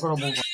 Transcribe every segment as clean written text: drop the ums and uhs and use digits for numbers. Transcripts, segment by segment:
gonna move on.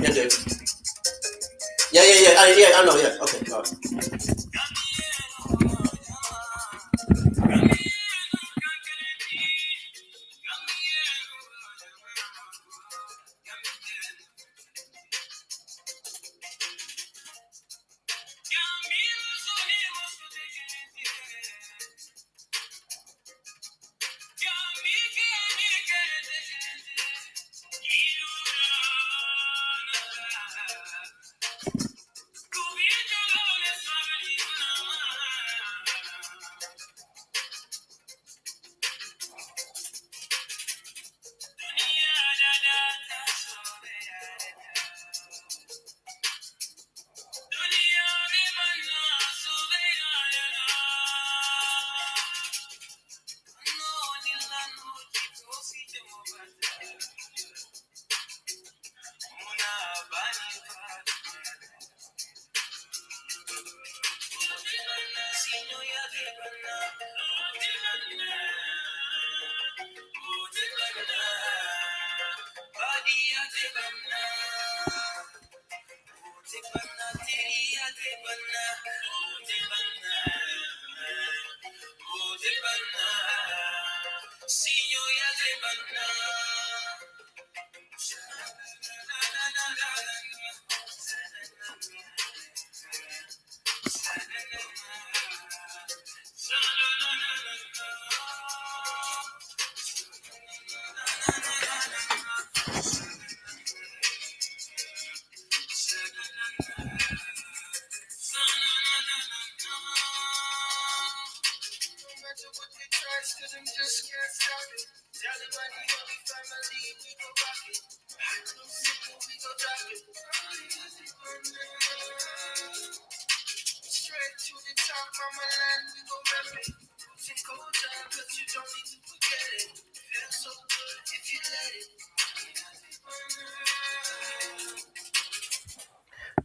Yeah, Dave. Yeah, I know, yeah. Okay, all right.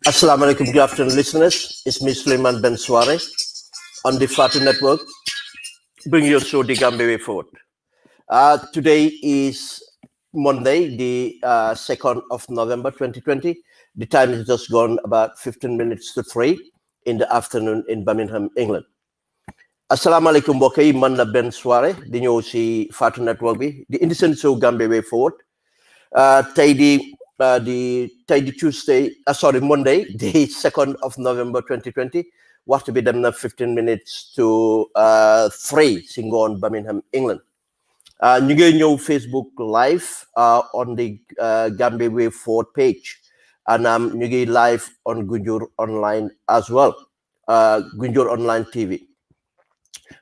Assalamu alaikum, good afternoon, listeners. It's me, Sulayman Ben Suwareh, on the Fatu Network. Bring your show, The Gambia Way Forward. Today is Monday, the 2nd of November, 2020. The time is just gone about 15 minutes to 3 in the afternoon in Birmingham, England. Assalamu alaikum, mbokk yi, man la Ben Suwareh di ñëw si Fatu Network bi di indi seen show Gambia Way Forward. Tey di Monday, the 2nd of November 2020. Waxtu bi dem na 15 minutes to 3 si ngoon Birmingham, England. Ñu ngi ñëw Facebook live on the Gambia Way Forward page, and ñu ngi live on Gunjur Online as well, Gunjur Online TV.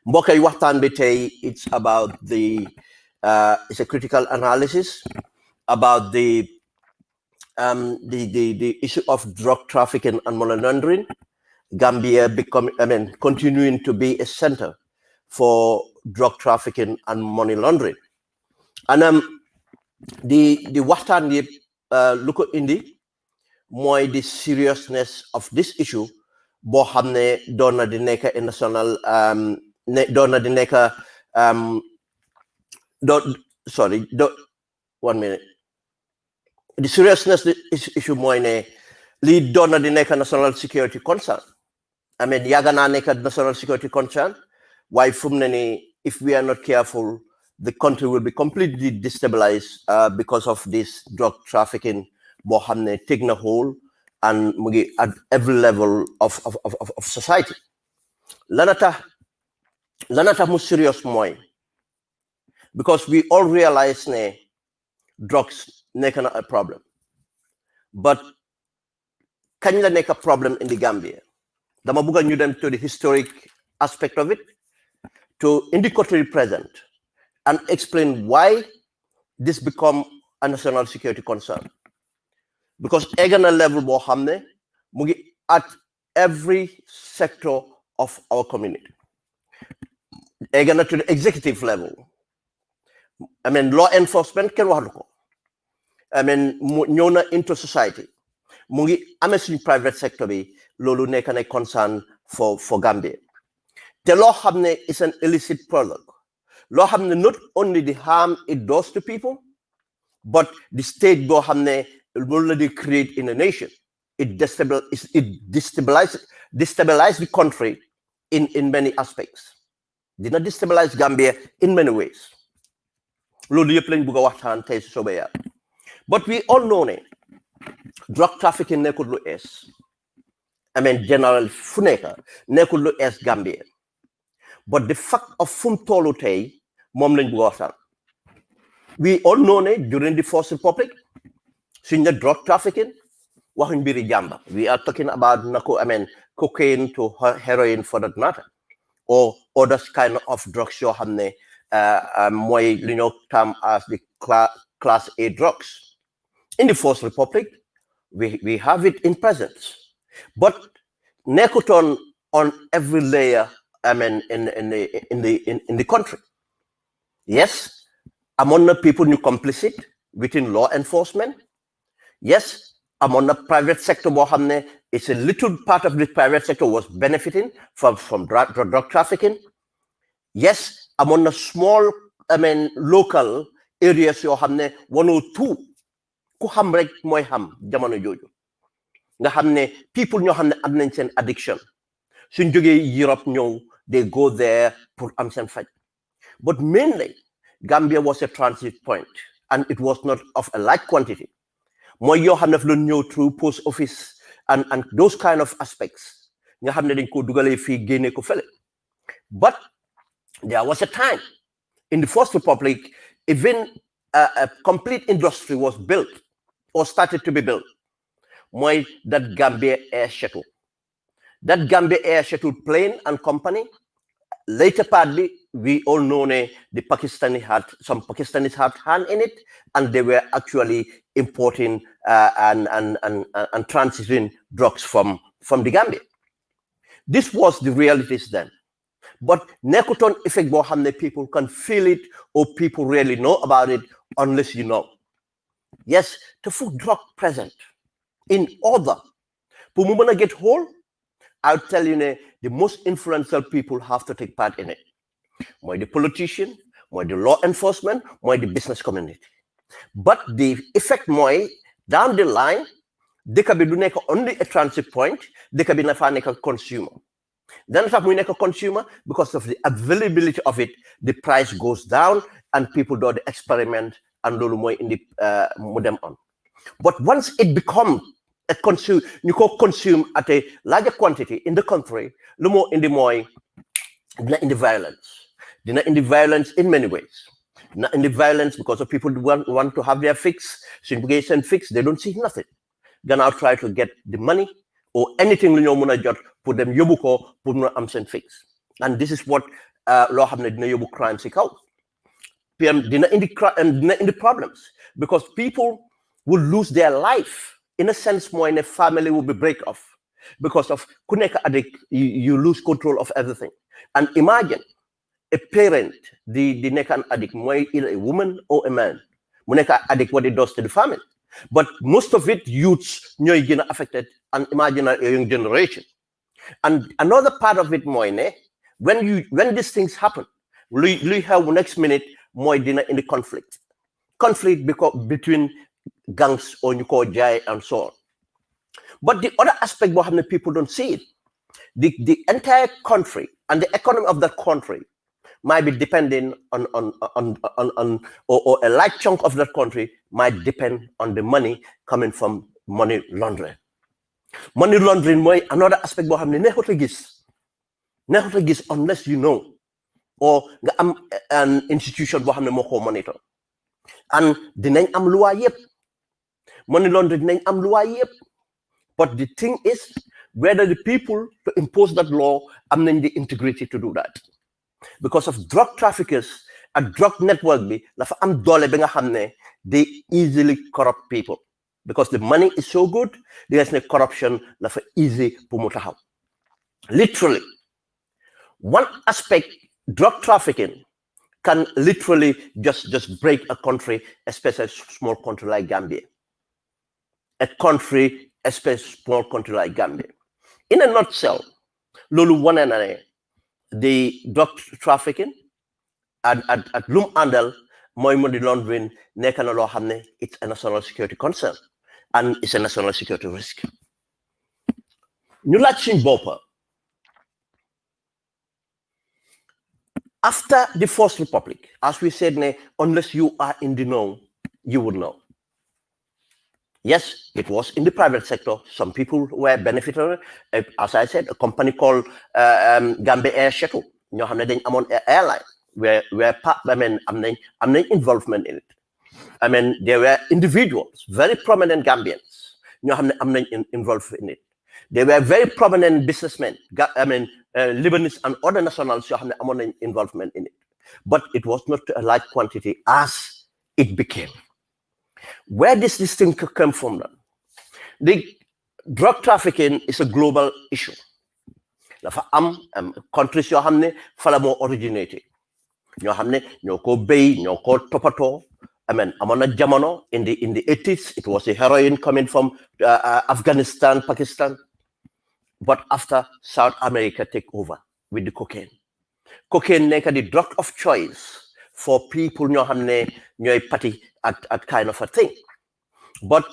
Mbokk yi, waxtaan bi tey it's about it's a critical analysis about the issue of drug trafficking and money laundering. Gambia continuing to be a center for drug trafficking and money laundering. and the waxtaan yëpp lu ko indi mooy the seriousness of this issue boo xam ne doon na di nekk national doon na di nekk one minute. The seriousness of this issue mooy ne lii doon na di nekk national security concern. I mean, yàgg naa nekk national security concern. Why fu mu ne nii if we are not careful, the country will be completely destabilized because of this drug trafficking boo xam ne take na hold and mu ngi at every level of society. Lana tax mu serious mooy because we all realize ne drugs nekk na a problem, but kañ la nekk a problem in the Gambia? Dama bëgg ñu dem to the historic aspect of it, to in the country present, and explain why this become a national security concern. Because egg na level boo xam ne mu ngi at every sector of our community. Egg na to the executive level. I mean, law enforcement kenn waxatu ko. I mean, ñëw na into society. Mu ngi amee suñu private sector bi loolu nekk na concern for Gambia. Te loo xam ne is an illicit product. Loo xam ne not only the harm it does to people, but the state boo xam ne already create in a nation. It destabilize the country in many aspects. Did not destabilize Gambia in many ways. Loolu yëpp lañ bëgg a waxtaan tey si soobee Yàlla. But we all know ne drug trafficking nekkul lu ees. I mean, general fu nekk nekkul lu ees Gambia. But the fact of fu mu tollu tey moom lañ bëgg a waxtaan. We all know ne during the First Republic, suñ ne drug trafficking waxuñ mbiri jàmba. We are talking about cocaine to heroin for that matter, or other kind of drugs yoo xam ne mooy li ñoo term as the class A drugs. In the First Republic, we have it in presence, but nekkutoon on every layer. I mean, in the country. Yes, among the people you complicit within law enforcement. Yes, among the private sector, it's a little part of the private sector was benefiting from drug trafficking. Yes, among the small, local areas, you have 102. Ku xam rek mooy xam jamono jooju nga xam ne people ñoo xam ne am nañ seen addiction suñ jógee Europe ñëw they go there pour am seen faj. But mainly Gambia was a transit point, and it was not of a large quantity. Mooy yoo xam ne fa doon ñëw through post office and those kind of aspects nga xam ne dañ ko dugalee fii génne ko fële. But there was a time in the First Republic, even a complete industry was built or started to be built. Mooy that Gambia Air Shuttle. That Gambia Air Shuttle plane and company, later partly, we all know the some Pakistanis had hand in it, and they were actually importing and transiting drugs from the Gambia. This was the realities then. But nekkutoon effect boo xam ne people can feel it or people really know about it unless you know. Yes, the food drug present in order. Pour mu mën a get hold, I'll tell you the most influential people have to take part in it. Mooy the politician, mooy the law enforcement, mooy the business community. But the effect mooy down the line, dëkk bi du nekk only a transit point, dëkk bi na fa nekk a consumer. Then if we make a consumer, because of the availability of it, the price goes down and people do the experiment and do more in the modem on. But once it becomes a consume, you can consume at a larger quantity in the country, the more in the violence. They're not in the violence in many ways. Not in the violence because of people want to have their fix, segregation fix, they don't see nothing. Then I'll try to get the money or anything put them yobuko put no amsen fix. And this is what law have dina yobu crime seek out. PM dina in the problems because people will lose their life. In a sense, more in a family will be break off because of kuneka addict, you lose control of everything. And imagine a parent the nekk an addict mooy either a woman or a man mu nekk addict what it does to the family. But most of it youths ñooy gën a affected, and imagine a young generation. And another part of it mooy ne when these things happen luy xew next minute mooy dina indi conflict between gangs or ñu ko jaay and so on. But the other aspect boo xam ne people don't see it, the entire country and the economy of that country might be depending on or a large chunk of that country might depend on the money coming from money laundering. Money laundering mooy another aspect boo xam ne neexut a gis unless you know or nga am an institution boo xam ne moo ko monitor. And dinañ am loi yëpp money laundering dinañ am loi yëpp, but the thing is whether the people to impose that law am nañ the integrity to do that. Because of drug traffickers and drug network bi dafa am doole bi nga xam ne they easily corrupt people because the money is so good. There's no corruption dafa easy pour mu taxaw. Literally one aspect, drug trafficking can literally just break a country, especially a small country like Gambia. Small country like Gambia. In a nutshell, lolu wane na ne the drug trafficking at lum andal mooy money laundering nekk na loo xam ne it's a national security concern and it's a national security risk. Ñu laaj suñ boppa after the First Republic, as we said, unless you are in the know, you would know. Yes, it was in the private sector. Some people were beneficiary. As I said, a company called Gambia Air Shuttle. You know, I'm on airline where I'm involvement in it. I mean, there were individuals, very prominent Gambians. You know, I'm involved in it. They were very prominent businessmen. Lebanese and other nationals who have involvement in it. But it was not a large quantity as it became. Where does this thing come from then? The drug trafficking is a global issue. Countries who have fala mo originated. Ñoo xam ne ñoo ko béy ñoo ko toppatoo. Amoon na jamono in the 80s, it was the heroin coming from Afghanistan, Pakistan. But after South America take over with the cocaine nekk the drug of choice for people ñoo xam ne ñooy party at kind of a thing. But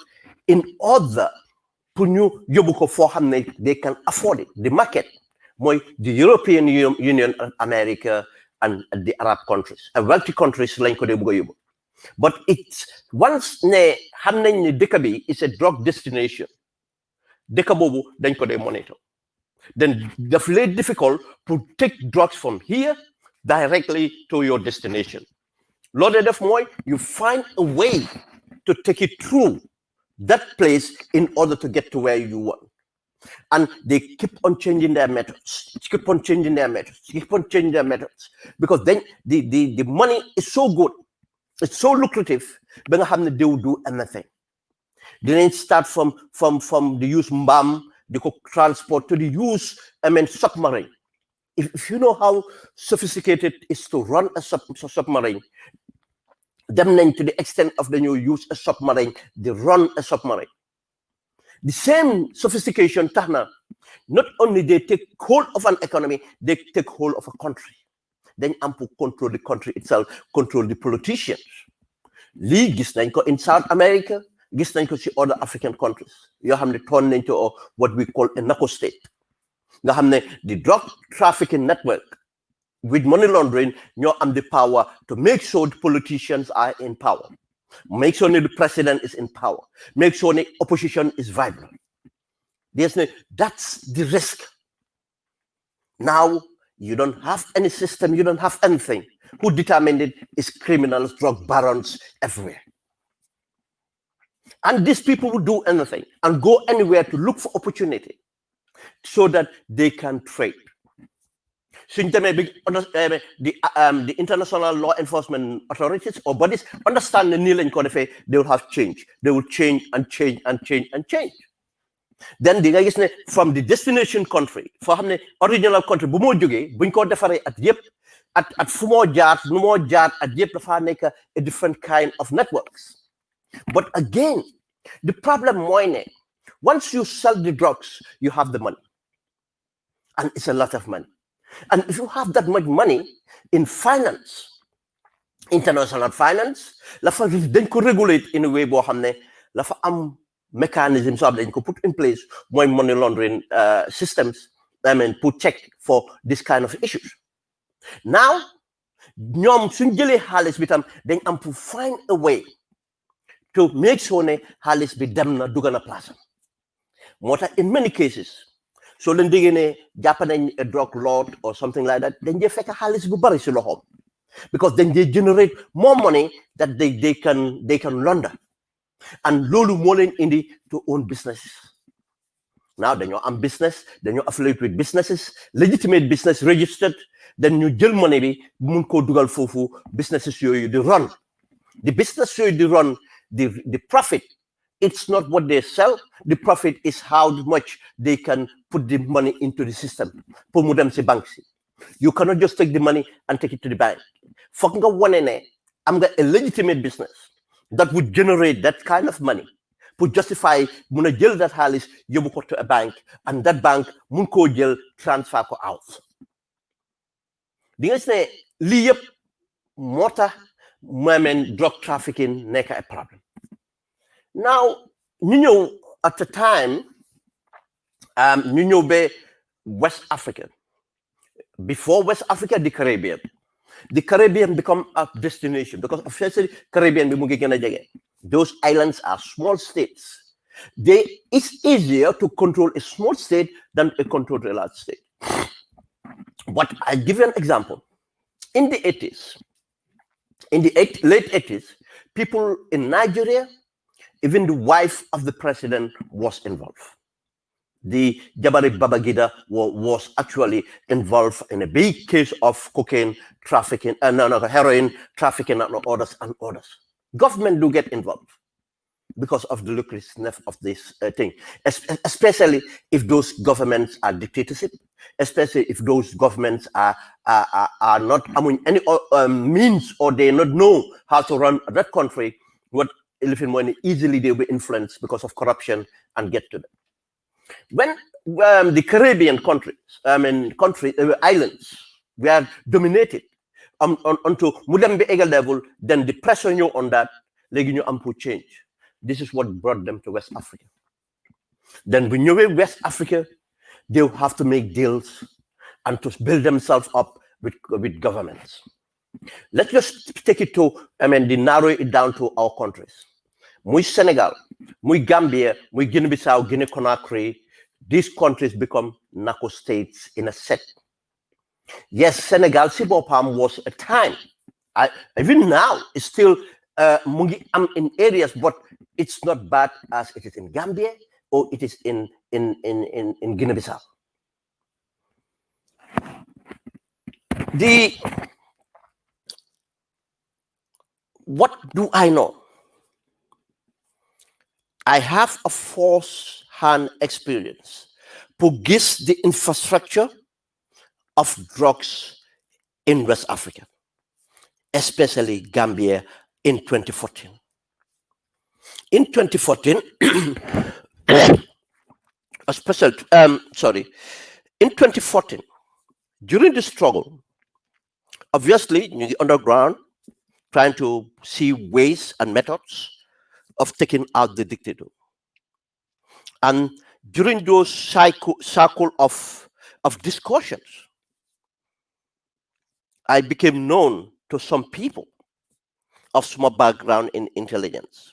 in order pour ñu yóbbu ko foo xam ne they can afford it, the market mooy the European Union, America and the Arab countries, wealthy countries lañ ko dee bëgg a yóbbu. But it's once ne xam nañ ne dëkk bi is a drug destination, dëkk boobu dañ ko dee monitor. Then it's very difficult to take drugs from here directly to your destination. Lord enough more, you find a way to take it through that place in order to get to where you want. And they keep on changing their methods, because then the money is so good, it's so lucrative, but they will do anything. They didn't start from the use mbam, the transport to the use, submarine. If you know how sophisticated it is to run a submarine, them to the extent of the new use a submarine, they run a submarine. The same sophistication, Tahna, not only they take hold of an economy, they take hold of a country. Then ample control the country itself, control the politicians. Li gis nañ ko in South America, gis nañ ko ci other African countries. You have to turn into what we call a narco state. Nga xam ne the drug trafficking network with money laundering, you have the power to make sure the politicians are in power, make sure the president is in power, make sure the opposition is vibrant. That's the risk. Now you don't have any system, you don't have anything. Who determined it is criminals, drug barons everywhere. And these people will do anything and go anywhere to look for opportunity so that they can trade. The international law enforcement authorities or bodies understand the Nile and they will have change. They will change and change and change and change. Then from the destination country, for the original country, buñ ko defaree at yep, at fu moo jaar nu moo jaar at yëpp dafa nekk a different kind of networks. But again, the problem mooy ne once you sell the drugs, you have the money. And it's a lot of money. And if you have that much money in finance, international finance, dañ ko regulate in a way boo xam ne dafa am mechanism so dañ ko put in place mooy money laundering systems, put check for this kind of issues. Now, ñoom suñ jëlee xaalis bi tam dañ am to find a way to make sure ne xaalis bi dem na dugg na place moo tax in many cases so leen déggee ne jàpp nañ a drug lord or something like that dañ dee fekk xaalis bu bari si loxoom because then they generate more money that they can launder. And loolu moo leen indi to own businesses. Now dañoo am business, dañoo affiliate with businesses, legitimate business registered, then ñu jël money bi mun koo dugal foofu businesses yooyu di run. The business yooyu di run, the profit, it's not what they sell. The profit is how much they can put the money into the system. Pour mu dem si banque si. You cannot just take the money and take it to the bank. Foog nga wane ne am nga a legitimate business that would generate that kind of money to justify mun a jël that xaalis yóbbu ko to a bank and that bank mun koo jël transfer ko out. Di nga gis ne lii yëpp moo tax drug trafficking nekk a problem. Now ñu ñëw at the time ñu ñëw ba West Africa. Before West Africa, the Caribbean. The Caribbean become a destination because officially Caribbean those islands are small states. It's easier to control a small state than to control a large state. But I give you an example. In the 80s, in the late 80s, people in Nigeria, even the wife of the president was involved. The Jabari Babangida was actually involved in a big case of cocaine trafficking, heroin trafficking and others. Government do get involved because of the lucrativeness of this thing, especially if those governments are dictatorship, especially if those governments are not any means or they not know how to run that country. What easily they'll be influenced because of corruption and get to them. When the Caribbean countries, islands, were dominated onto Mudambe Eagle level, then the pressure on that, you change. This is what brought them to West Africa. Then when you're in West Africa, they'll have to make deals and to build themselves up with governments. Let's just take it to, narrow it down to our countries. Muy Senegal, muy Gambia, muy Guinea-Bissau, Guinea-Conakry, these countries become narco states in a set. Yes, Senegal, Sibopam was a time. Even now, it's still in areas, but it's not bad as it is in Gambia or it is in Guinea-Bissau. What do I know? I have a first-hand experience to gauge the infrastructure of drugs in West Africa, especially Gambia in 2014. In 2014, in 2014, during the struggle, obviously, in the underground, trying to see ways and methods of taking out the dictator. And during those circle of discussions, I became known to some people of small background in intelligence.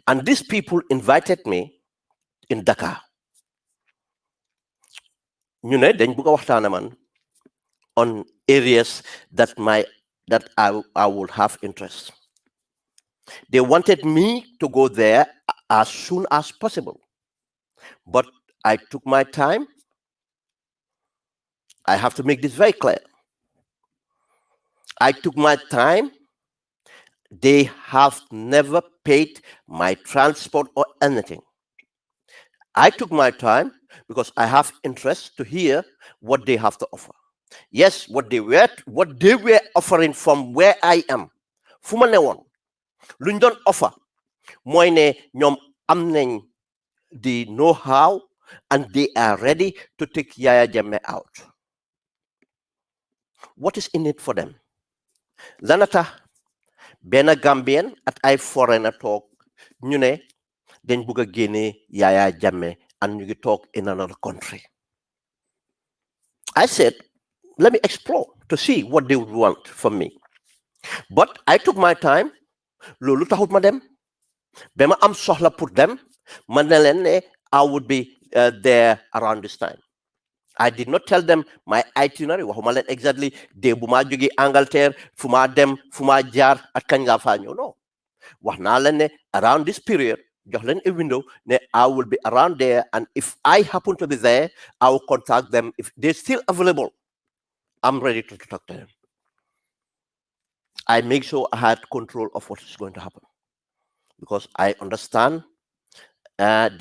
And these people invited me in Dakar. You know, dañ bëgg waxtaan man on areas that I would have interest. They wanted me to go there as soon as possible. But I took my time. I have to make this very clear. I took my time. They have never paid my transport or anything. I took my time because I have interest to hear what they have to offer. Yes, what they were offering from where I am, fu ma newoon luñ doon offer mooy ne ñoom am nañ the know-how and they are ready to take Yaya Jammeh out. What is in it for them? Lana tax benn Gambien at ay foreigner talk ñu ne dañ bugg a génne Yaya Jammeh and ñu ngi talk in another country. I said, let me explore to see what they would want from me. But I took my time. Loolu taxut ma dem. Ba ma am soxla pour dem, ma ne leen ne I would be there around this time. I did not tell them my itinerary. Waxuma leen exactly de bu ma jóge Angleterre fu ma dem fu ma jaar ak kañ laa faa ñëw. No. Wax naa leen ne around this period, jox leen a window ne I will be around there, and if I happen to be there, I will contact them. If they're still available, I'm ready to talk to them. I make sure I had control of what is going to happen because I understand that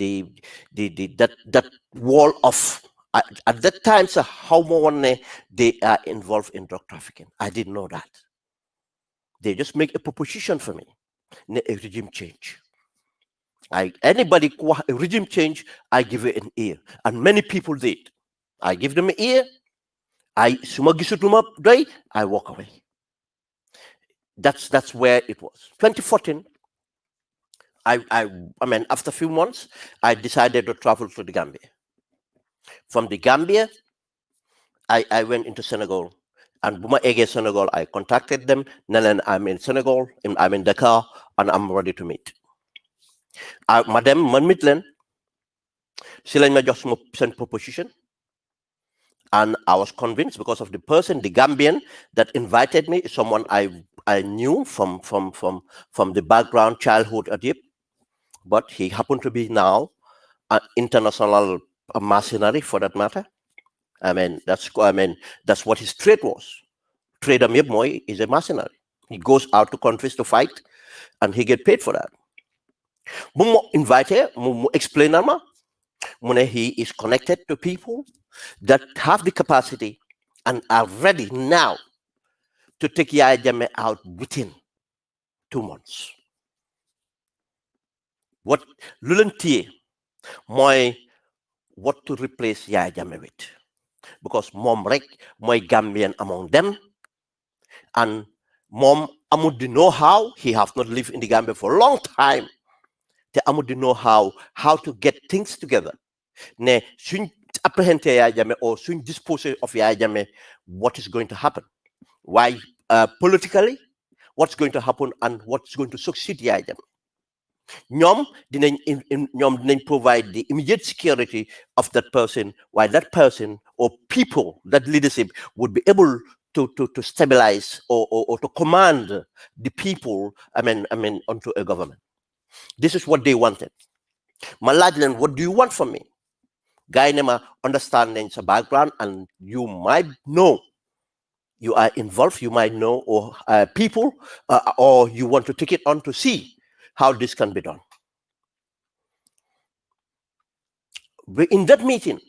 wall of at that time, so how more they are involved in drug trafficking. I didn't know that. They just make a proposition for me, a regime change. Anybody a regime change, I give it an ear, and many people did. I give them an ear. I walk away. That's where it was. 2014. I mean, after a few months, I decided to travel to the Gambia. From the Gambia, I went into Senegal. And Buma Ege Senegal, I contacted them. Then I'm in Senegal, I'm in Dakar, and I'm ready to meet. Madam, man meet len. Sulayman just sent proposition. And I was convinced because of the person, the Gambian that invited me, someone I knew from the background, childhood at Yip. But he happened to be now an international mercenary for that matter. I mean, that's what his trade was. Trader Mibmoy is a mercenary. He goes out to countries to fight, and he get paid for that. Mumo invite, mumo explain nama. Mune he is connected to people that have the capacity and are ready now to take Yaya Jammeh out within 2 months. What Lulentie, what to replace Yaya Jammeh with? Because mom rek moy Gambian among them, and mom amud the know-how. He have not lived in the Gambia for a long time. Te amud the know-how to get things together. Ne soon apprehend Yaya Jammeh or soon dispose of Yaya Jammeh, what is going to happen? Why politically? What's going to happen and what's going to succeed Yaya Jammeh? Ñom dinañ provide the immediate security of that person, while that person or people, that leadership would be able to stabilize or to command the people, onto a government. This is what they wanted. Maladlen, what do you want from me? Gainema understanding the background, and you might know, you are involved, you might know, or people, or you want to take it on to see how this can be done. In that meeting,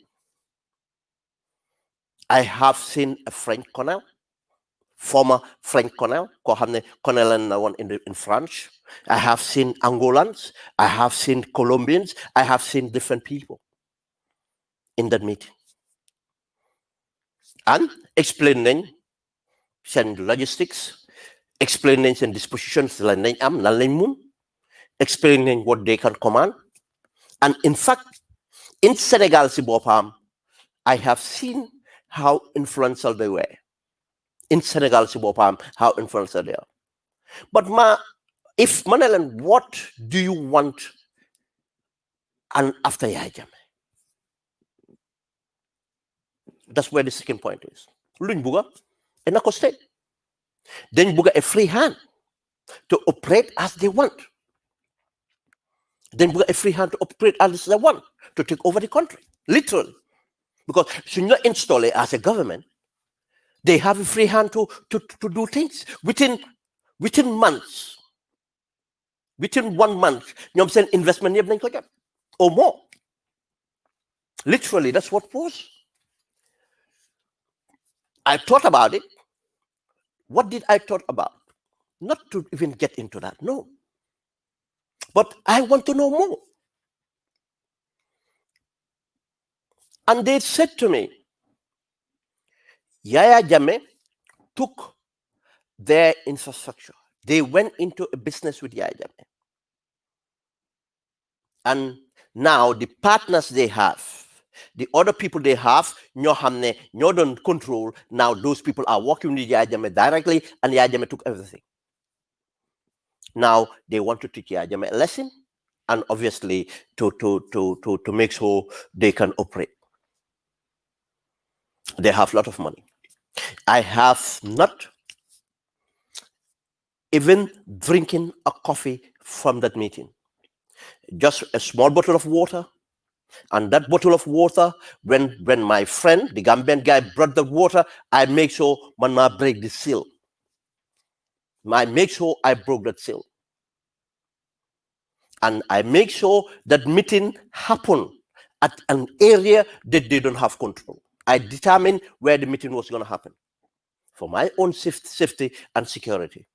I have seen a French colonel, former French colonel, colonel in France. I have seen Angolans. I have seen Colombians. I have seen different people in that meeting. And explaining logistics, explaining dispositions, explaining what they can command. And in fact, in Senegal, I have seen how influential they were. In Senegal, how influential they are. But if Manelan, what do you want and after Yaya Jammeh? That's where the second point is. Luñ buga enako state. Then buga a free hand to operate as they want. Then buga a free hand to operate as they want, to take over the country, literally. Because should not install it as a government, they have a free hand to do things within months. Within 1 month, you send investment or more. Literally, that's what was. I thought about it. What did I thought about? Not to even get into that, no. But I want to know more. And they said to me, Yaya Jammeh took their infrastructure. They went into a business with Yaya Jammeh. And now the partners they have, the other people they have, ñoo don't control. Now those people are working with Yaya Jammeh directly, and Yaya Jammeh took everything. Now they want to teach Yaya Jammeh a lesson, and obviously to make sure they can operate. They have a lot of money. I have not even drinking a coffee from that meeting. Just a small bottle of water. And that bottle of water, when my friend, the Gambian guy, brought the water, I make sure I break the seal. I make sure I broke that seal. And I make sure that meeting happened at an area that they don't have control. I determined where the meeting was going to happen for my own safety and security.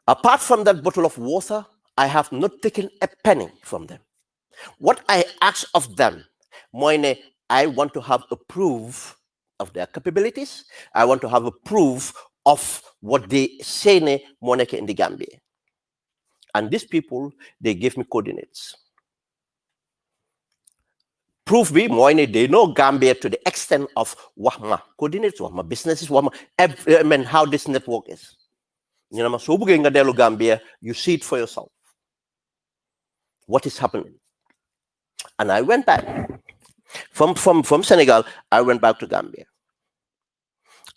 Apart from that bottle of water, I have not taken a penny from them. What I ask of them, Moine, I want to have a proof of their capabilities. I want to have a proof of what they say Moneke in the Gambia. And these people, they give me coordinates. Proof be Moine, they know Gambia to the extent of Wahma coordinates, Wahma businesses, Wahma, I mean, how this network is. You know, so Gambia, you see it for yourself. What is happening? And I went back from Senegal. I went back to Gambia,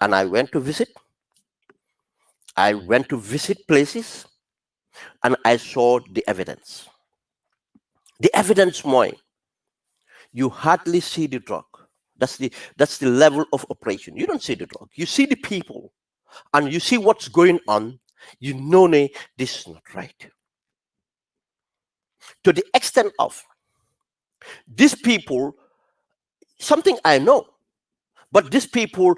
and I went to visit. I went to visit places, and I saw the evidence. The evidence, more. You hardly see the drug. That's the level of operation. You don't see the drug. You see the people, and you see what's going on. You know, this is not right. To the extent of these people, something I know, but these people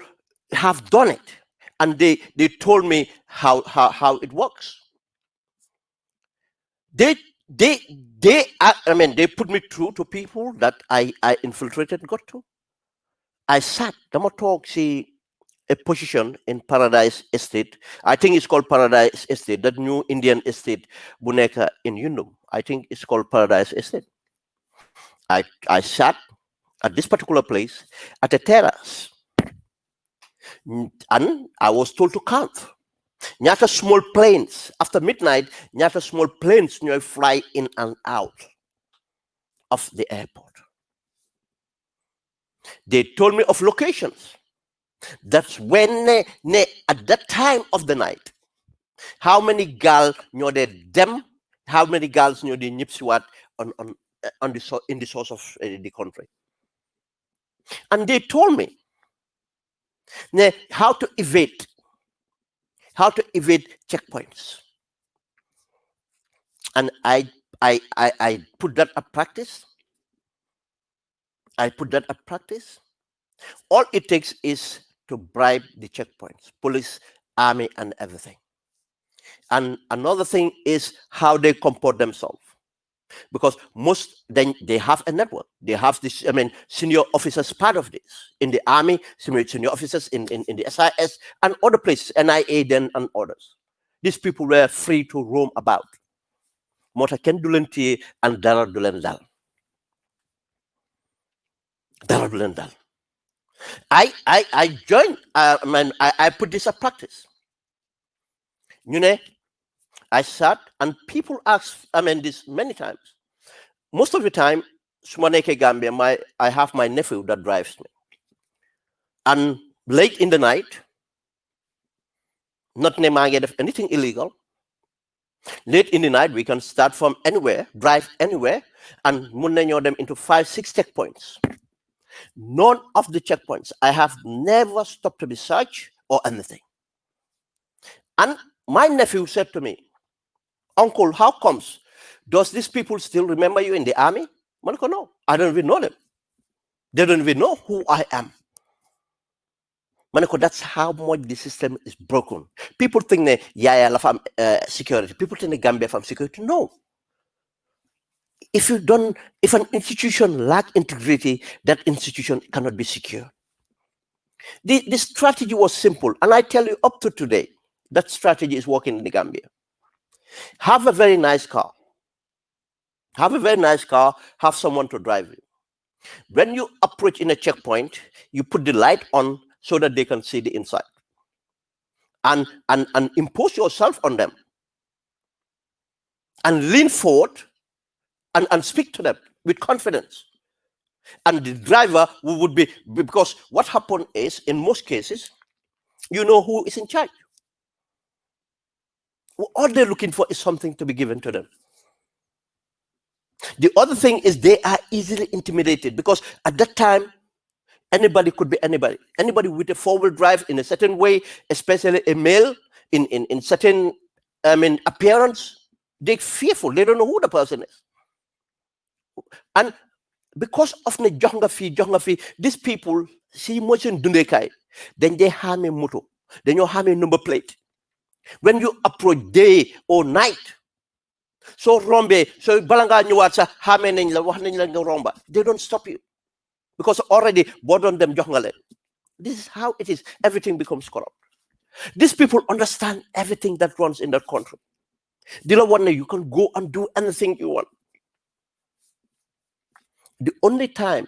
have done it, and they told me how it works. They I mean, they put me through to people that I infiltrated and got to. I sat, talk, see a position in Paradise Estate. I think it's called Paradise Estate, that new Indian estate, Buneka in Yundum. I think it's called Paradise Estate. I sat at this particular place at a terrace, and I was told to count. Nyata small planes, after midnight, Nyata small planes fly in and out of the airport. They told me of locations. That's when, at that time of the night, how many girls them, how many girls the Nipsiwat in the source of the country. And they told me how to evade checkpoints. And I put that at practice. All it takes is to bribe the checkpoints, police, army, and everything. And another thing is how they comport themselves. Because most, then they have a network. They have this, I mean, senior officers part of this. In the army, senior officers in the SIS and other places, NIA then and others. These people were free to roam about. Mota ken dulenti and dara dulendal. I joined, I put this at practice. I sat and people ask, this many times. Most of the time, Sumaneke Gambia, I have my nephew that drives me. And late in the night, not anything illegal. Late in the night, we can start from anywhere, drive anywhere, and munenyo them into 5-6 checkpoints. None of the checkpoints, I have never stopped to be searched or anything. And my nephew said to me, Uncle, how comes? Does these people still remember you in the army? Manako, no, I don't even know them. They don't even know who I am. Manako, that's how much the system is broken. People think that yeah, la security. People think the Gambia from security. No. If an institution lack integrity, that institution cannot be secure. The strategy was simple, and I tell you, up to today, that strategy is working in the Gambia. Have a very nice car. Have a very nice car. Have someone to drive you. When you approach in a checkpoint, you put the light on so that they can see the inside, and impose yourself on them, and lean forward and speak to them with confidence. And the driver would be, because what happened is, in most cases, you know who is in charge. All they're looking for is something to be given to them. The other thing is they are easily intimidated, because at that time, anybody could be anybody. Anybody with a four-wheel drive in a certain way, especially a male in certain appearance, they're fearful. They don't know who the person is. And because of the geography, these people see much in Dundekai, then they have a moto, then you have a number plate. When you approach day or night, so rombe, so balanga nyuwatsa hame nañ la wax nañ la nga romba, they don't stop you, because already bodon them jongale. This is how it is. Everything becomes corrupt. These people understand everything that runs in that country. Dila one, you can go and do anything you want. The only time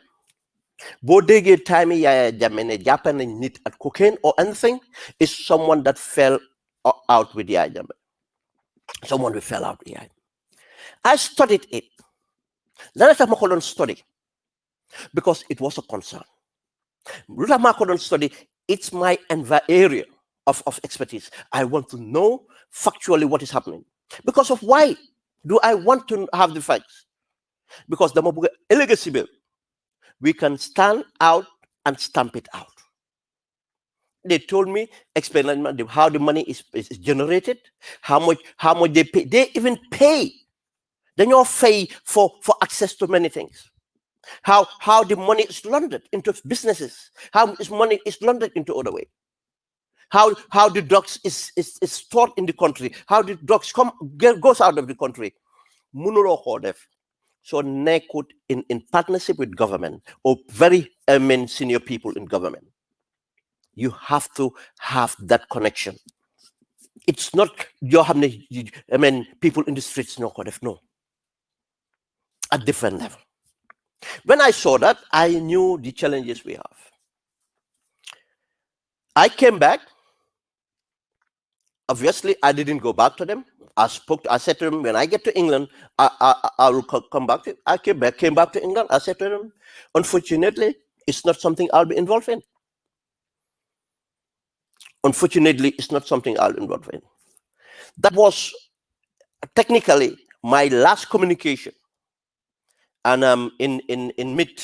Bodege time ya jamene Japan nit at cocaine or anything is someone that fell out with Yaya Jammeh. Someone who fell out with Yaya. I studied it. Then I couldn't study because it was a concern. I couldn't study. It's my area of expertise. I want to know factually what is happening. Because of why do I want to have the facts? Because the Mabuga legacy bill, we can stand out and stamp it out. They told me, explain how the money is generated, how much they pay. They even pay. Then you pay for access to many things. How the money is laundered into businesses, how money is laundered into other way. How the drugs is stored in the country, how the drugs goes out of the country. So NECUT in partnership with government or very senior people in government, you have to have that connection. It's not people in the streets, no. At different level. When I saw that, I knew the challenges we have. I came back. Obviously, I didn't go back to them. I said to them, when I get to England, I will come back. I came back to England. I said to them, unfortunately, it's not something I'll be involved in. Unfortunately, it's not something I'll be involved in. That was technically my last communication. And in mid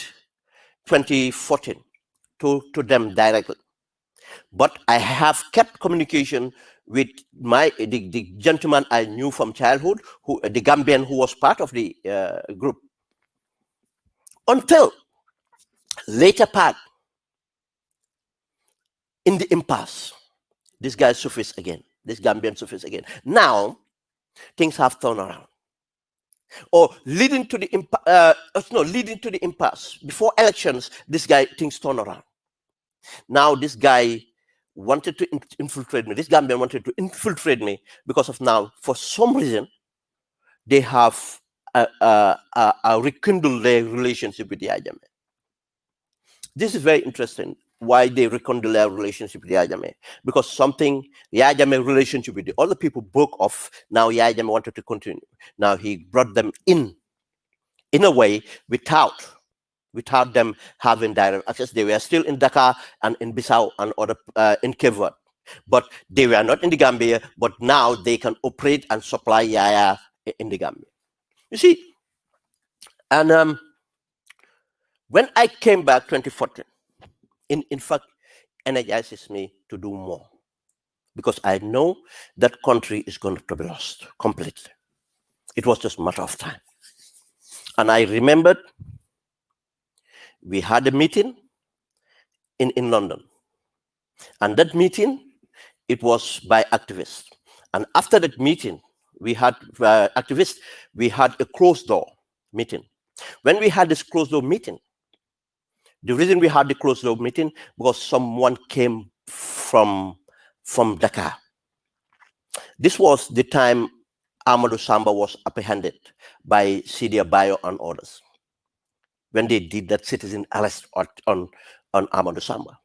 2014 to them directly. But I have kept communication with the gentleman I knew from childhood, the Gambian who was part of the group, until later part in the impasse. This guy surfaced again. This Gambian surfaced again. Now things have turned around, or leading to the impasse. Before elections, things turned around. Now this guy wanted to infiltrate me. This Gambian wanted to infiltrate me because of now, for some reason, they have rekindled their relationship with Yaya Jammeh. This is very interesting. Why they rekindle their relationship with Yaya Jammeh? Because something Yaya Jammeh relationship with the other people broke off. Now Yaya Jammeh wanted to continue. Now he brought them in a way without them having direct access. They were still in Dakar and in Bissau and other in Cape Verde, but they were not in the Gambia. But now they can operate and supply Yaya in the Gambia. You see, and when I came back 2014, in fact, energizes me to do more, because I know that country is going to be lost completely. It was just a matter of time. And I remembered we had a meeting in London. And that meeting, it was by activists. And after that meeting, we had activists, we had a closed door meeting. When we had this closed door meeting, the reason we had the closed door meeting because someone came from Dakar. This was the time Amadou Samba was apprehended by Sidia Bayo and others when they did that citizen arrest on Amadou Samba.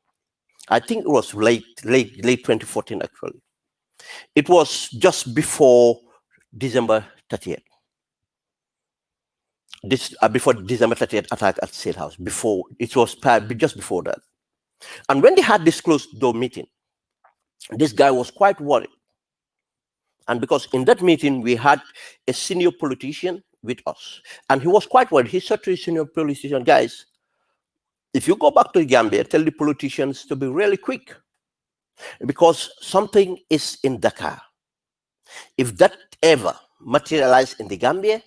I think it was late 2014 actually. It was just before December 30th. Before December 30th attack at State House. Before it was just before that. And when they had this closed door meeting, this guy was quite worried. And because in that meeting we had a senior politician with us, and he was quite worried. He said to his senior politician, guys, if you go back to Gambia, tell the politicians to be really quick, because something is in Dakar. If that ever materialized in the Gambia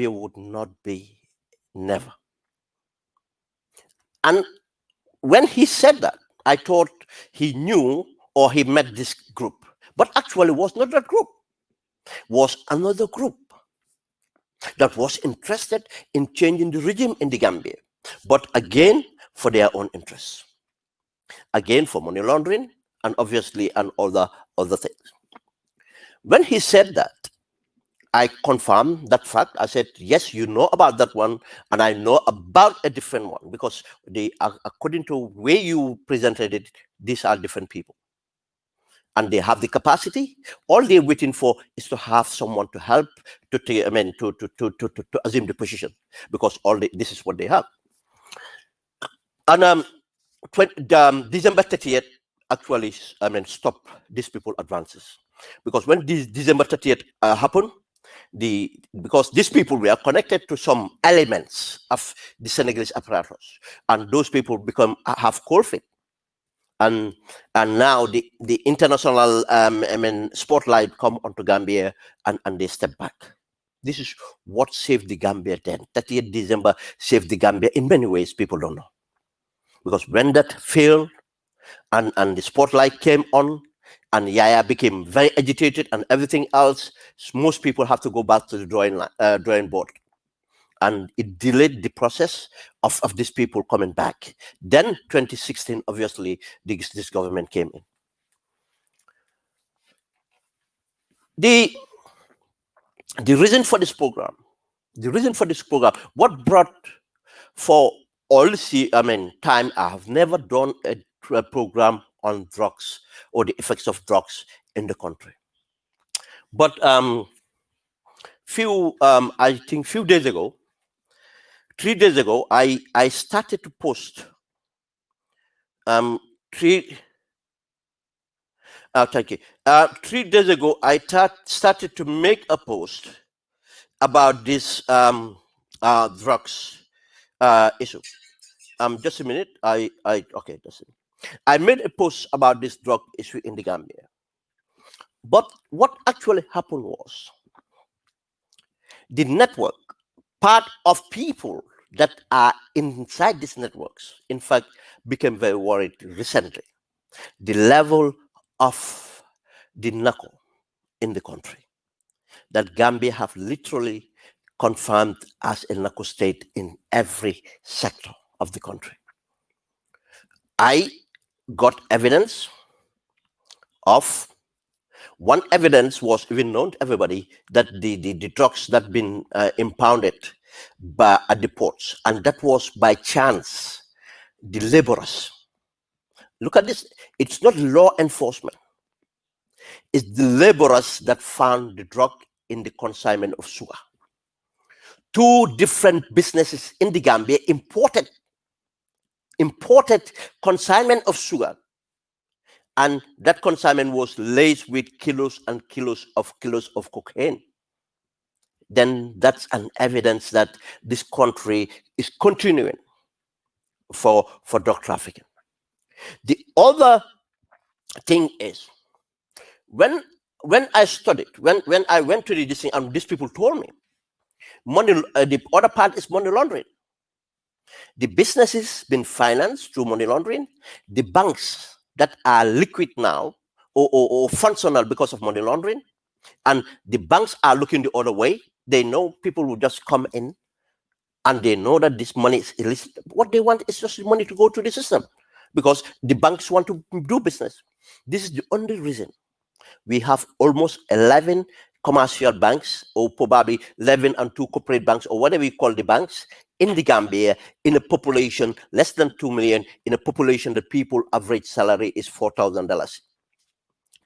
would not be never. And when he said that, I thought he knew or he met this group, but actually was not that group, was another group that was interested in changing the regime in the Gambia, but again, for their own interests. Again, for money laundering and obviously and other things. When he said that, I confirmed that fact. I said, yes, you know about that one, and I know about a different one, because they are, according to where you presented it, these are different people. And they have the capacity. All they're waiting for is to have someone to help to take, to assume the position, because this is what they have. And December 30th actually, stop these people advances, because when this December 30th happened, because these people were connected to some elements of the Senegalese apparatus, and those people have cold feet. And now the international spotlight come onto Gambia, and they step back. This is what saved the Gambia then. 30th December saved the Gambia in many ways. People don't know, because when that failed and the spotlight came on, and Yaya became very agitated and everything else, most people have to go back to the drawing board. And it delayed the process of these people coming back. Then 2016, obviously, this government came in. The reason for this program, what brought for all time, I have never done a program on drugs or the effects of drugs in the country. But I think few days ago, 3 days ago, I started to post 3 days ago, I started to make a post about this drugs issue. Just a minute. Okay, that's it. I made a post about this drug issue in the Gambia. But what actually happened was the network, part of people that are inside these networks, in fact, became very worried recently. The level of the knuckle in the country, that Gambia have literally confirmed as a narco state in every sector of the country. I got evidence of, one evidence was even known to everybody, that the drugs that been impounded at the ports, and that was by chance, the laborers. Look at this, it's not law enforcement. It's the laborers that found the drug in the consignment of sugar. 2 different businesses in the Gambia imported consignment of sugar, and that consignment was laced with kilos and kilos of cocaine. Then that's an evidence that this country is continuing for drug trafficking. The other thing is, when I studied, when I went to the thing, and these people told me, money. The other part is money laundering. The businesses been financed through money laundering. The banks that are liquid now or functional because of money laundering, and the banks are looking the other way. They know people will just come in, and they know that this money is illicit. What they want is just money to go to the system, because the banks want to do business. This is the only reason we have almost 11 commercial banks, or probably 11 and 2 corporate banks, or whatever you call the banks, in the Gambia, in a population less than 2 million, in a population that people average salary is $4,000.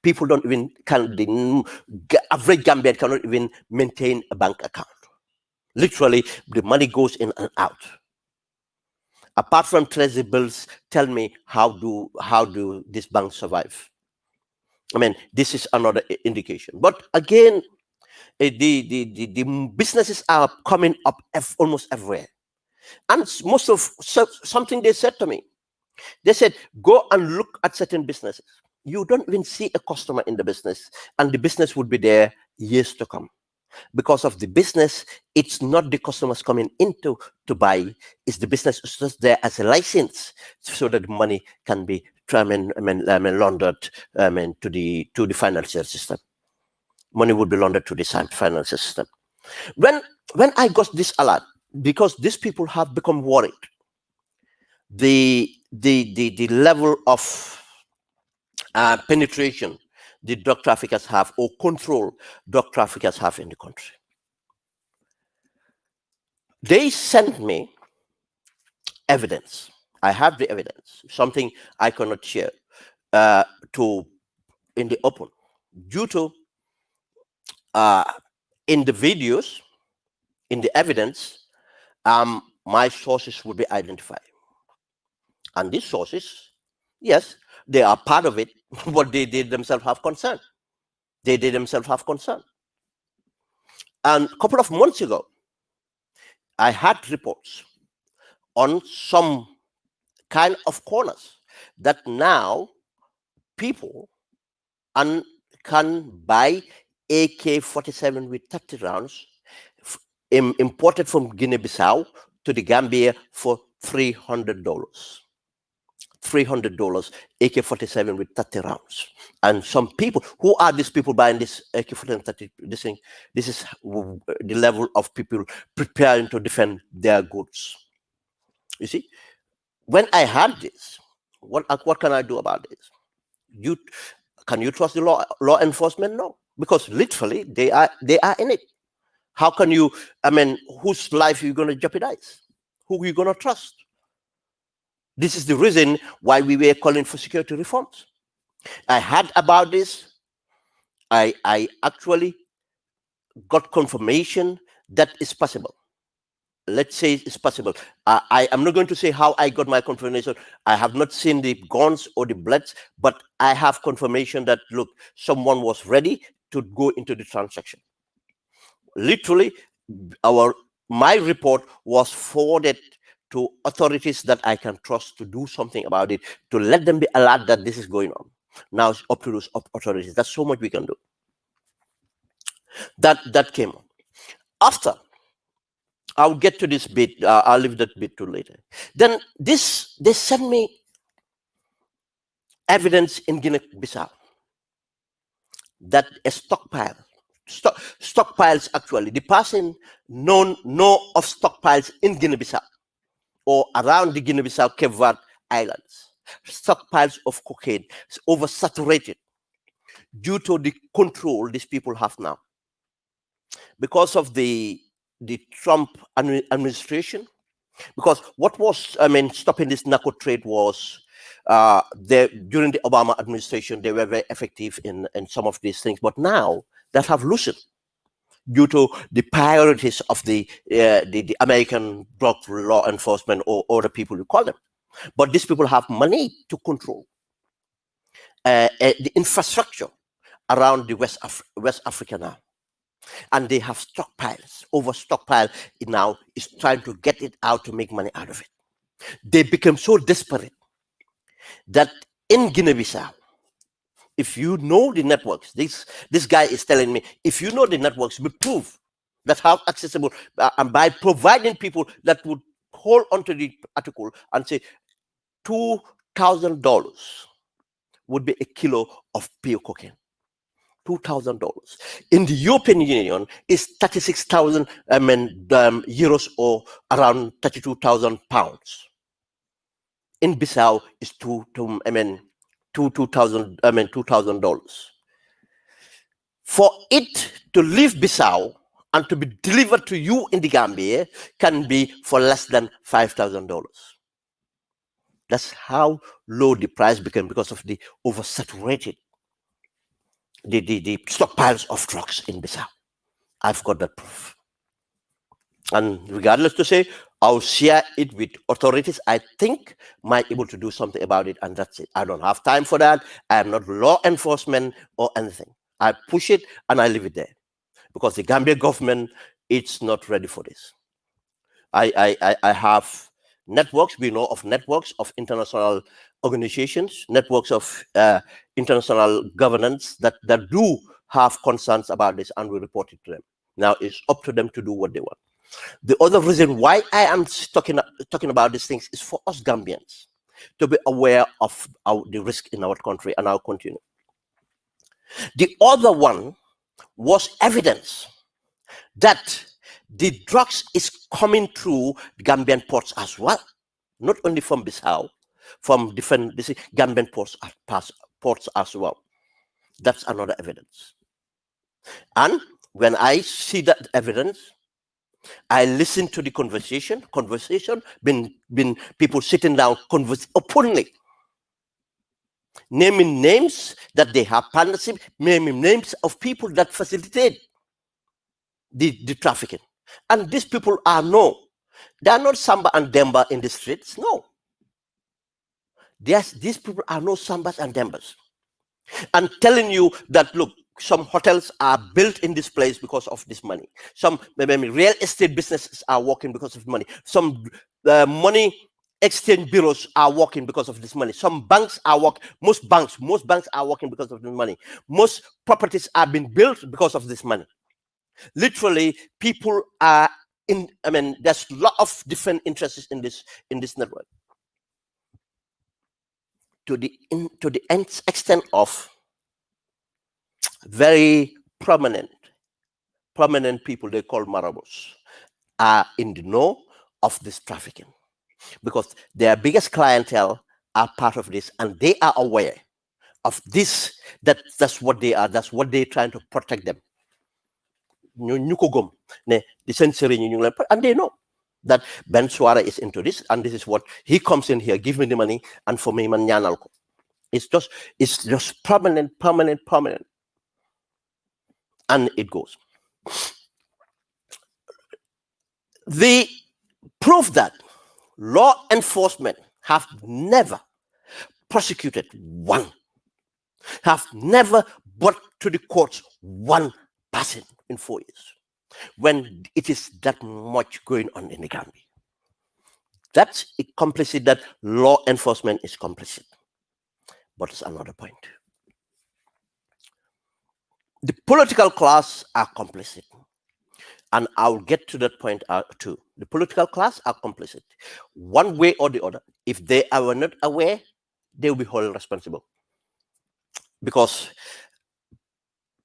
People don't even, the average Gambian cannot even maintain a bank account. Literally, the money goes in and out. Apart from treasury bills, tell me, how do these banks survive? I mean, this is another indication. But again, the businesses are coming up almost everywhere. And most of something they said to me, they said, go and look at certain businesses. You don't even see a customer in the business, and the business would be there years to come. Because of the business, it's not the customers coming into to buy, it's the business is just there as a license, so that money can be laundered to the financial system. Money would be laundered to the financial system. When I got this alert, because these people have become worried, the level of penetration the drug traffickers have, or control drug traffickers have in the country. They sent me evidence. I have the evidence, something I cannot share in the open, due to in the videos, in the evidence, my sources would be identified. And these sources, yes, they are part of it, but they themselves have concern. They themselves have concern. And a couple of months ago, I had reports on some kind of corners that now people can buy AK-47 with 30 rounds imported from Guinea-Bissau to the Gambia for $300. $300, AK-47 with 30 rounds. And some people, who are these people buying this AK-47? This thing, this is the level of people preparing to defend their goods. You see, when I had this, what can I do about this? Can you trust the law enforcement? No, because literally they are in it. How can you? I mean, whose life are you going to jeopardize? Who are you going to trust? This is the reason why we were calling for security reforms. I heard about this. I actually got confirmation that it's possible. Let's say it's possible. I am not going to say how I got my confirmation. I have not seen the guns or the bullets, but I have confirmation that, look, someone was ready to go into the transaction. Literally, my report was forwarded to authorities that I can trust to do something about it, to let them be alert that this is going on. Now it's up to those authorities. That's so much we can do. That came on. After, I'll get to this bit. I'll leave that bit to later. Then they sent me evidence in Guinea-Bissau that a stockpiles actually. The person know of stockpiles in Guinea-Bissau or around the Guinea-Bissau Cape Verde Islands. Stockpiles of cocaine, oversaturated due to the control these people have now. Because of the Trump administration, because what was, stopping this narco trade was, during the Obama administration, they were very effective in some of these things, but now that have loosened due to the priorities of the American drug law enforcement or the people you call them. But these people have money to control the infrastructure around the West Africa now. And they have stockpiles, overstockpile now is trying to get it out to make money out of it. They become so desperate that in Guinea-Bissau, if you know the networks, this guy is telling me, if you know the networks, we prove that how accessible, and by providing people that would hold onto the article and say $2,000 would be a kilo of pure cocaine. $2,000. In the European Union, is 36,000 euros, or around 32,000 pounds. In Bissau is $2,000. For it to leave Bissau and to be delivered to you in the Gambia can be for less than $5,000. That's how low the price became, because of the oversaturated the stockpiles of drugs in Bissau. I've got that proof. And regardless to say, I'll share it with authorities I think might be able to do something about it, and that's it. I don't have time for that. I am not law enforcement or anything. I push it and I leave it there, because the Gambia government, it's not ready for this. I have networks. We know of networks of international organizations, networks of international governance that do have concerns about this, and we report it to them. Now it's up to them to do what they want. The other reason why I am talking about these things is for us Gambians to be aware of the risk in our country, and I'll continue. The other one was evidence that the drugs is coming through the Gambian ports as well, not only from Bissau, from different Gambian ports as well. That's another evidence. And when I see that evidence, I listen to the conversation, been people sitting down openly, naming names that they have partnership, naming names of people that facilitate the trafficking. And these people they are not Samba and Demba in the streets, no. These people are no Sambas and Dembas. And telling you that, look, some hotels are built in this place because of this money. Some real estate businesses are working because of money. Some money exchange bureaus are working because of this money. Some banks are working. Most banks are working because of this money. Most properties are being built because of this money. Literally, people are there's a lot of different interests in this network. To the extent of very prominent people they call marabouts are in the know of this trafficking, because their biggest clientele are part of this, and they are aware of this. That's what they are. That's what they're trying to protect them. And they know that Ben Suwareh is into this, and this is what he comes in here, give me the money, and for me man ñaanal ko. It's just permanent, and it goes. The proof that law enforcement have never prosecuted one, have never brought to the courts one person in 4 years, when it is that much going on in the Gambia. That's a complicit, that law enforcement is complicit. But it's another point. The political class are complicit. And I'll get to that point too. The political class are complicit. One way or the other. If they are not aware, they will be held responsible. Because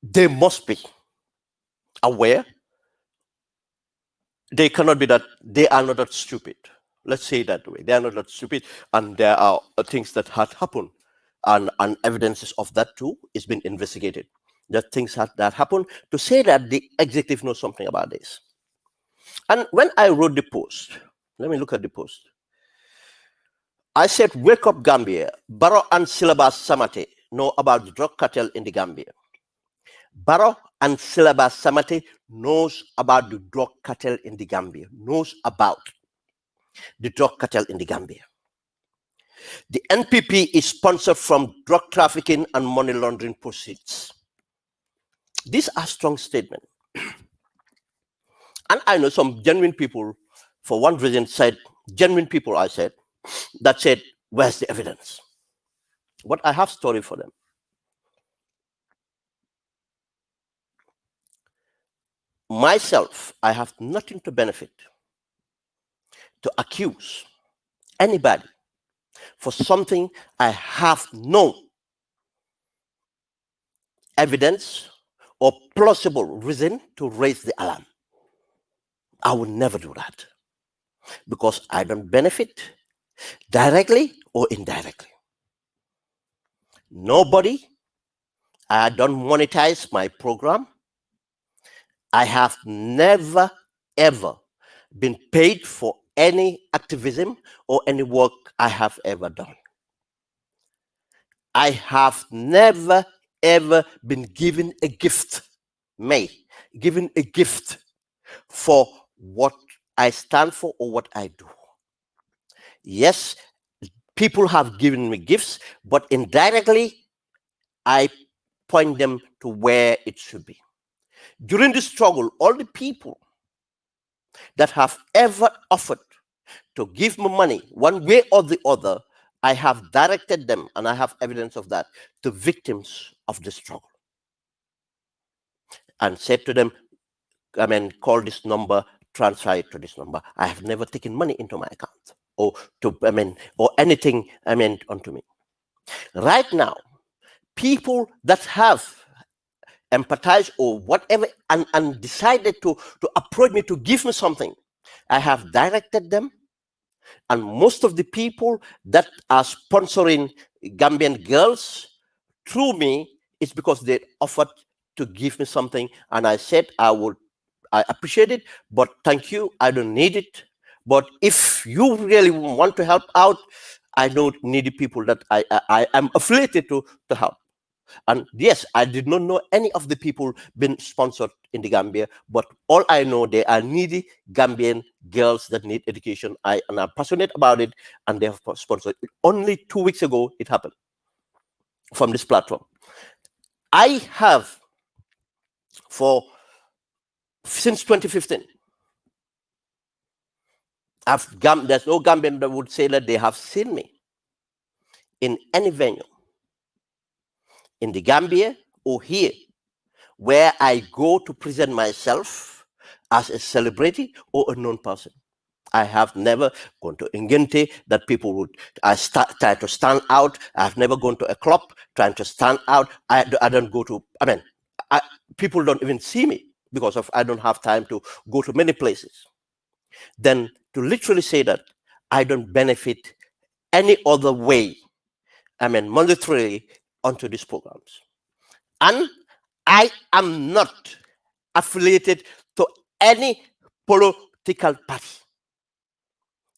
they must be aware. They cannot be that, they are not that stupid. Let's say it that way. They are not that stupid. And there are things that had happened. And evidences of that too is being investigated. That things that happened, to say that the executive knows something about this. And when I wrote the post, let me look at the post. I said, wake up Gambia. Barrow and Syllabus Samate know about the drug cartel in the Gambia. Barrow and Syllabus Samate knows about the drug cartel in the Gambia, knows about the drug cartel in the Gambia. The NPP is sponsored from drug trafficking and money laundering proceeds. These are strong statements. And I know some genuine people, for one reason, said, genuine people, I said, that said, where's the evidence? But I have story for them. Myself, I have nothing to benefit to accuse anybody for something I have no evidence or plausible reason to raise the alarm. I will never do that because I don't benefit directly or indirectly. Nobody, I don't monetize my program. I have never, ever been paid for any activism or any work I have ever done. I have never, ever been given a gift, given a gift for what I stand for or what I do. Yes, people have given me gifts, but indirectly, I point them to where it should be. During the struggle, all the people that have ever offered to give me money one way or the other, I have directed them, and I have evidence of that, to victims of the struggle. And said to them, call this number, transfer it to this number. I have never taken money into my account or or anything, onto me. Right now, people that have empathized or whatever and decided to approach me to give me something, I have directed them. And most of the people that are sponsoring Gambian girls through me is because they offered to give me something. And I said, I appreciate it, but thank you, I don't need it. But if you really want to help out, I know needy people that I am affiliated to help. And yes, I did not know any of the people being sponsored in the Gambia, but all I know, they are needy Gambian girls that need education. And I'm passionate about it, and they have sponsored it. Only 2 weeks ago, it happened from this platform. I have, since 2015, there's no Gambian that would say that they have seen me in any venue in the Gambia or here where I go to present myself as a celebrity or a known person. I have never gone to Ingente that people would try to stand out. I've never gone to a club trying to stand out. I don't go to, people don't even see me because I don't have time to go to many places. Then to literally say that I don't benefit any other way, monetarily onto these programs. And I am not affiliated to any political party.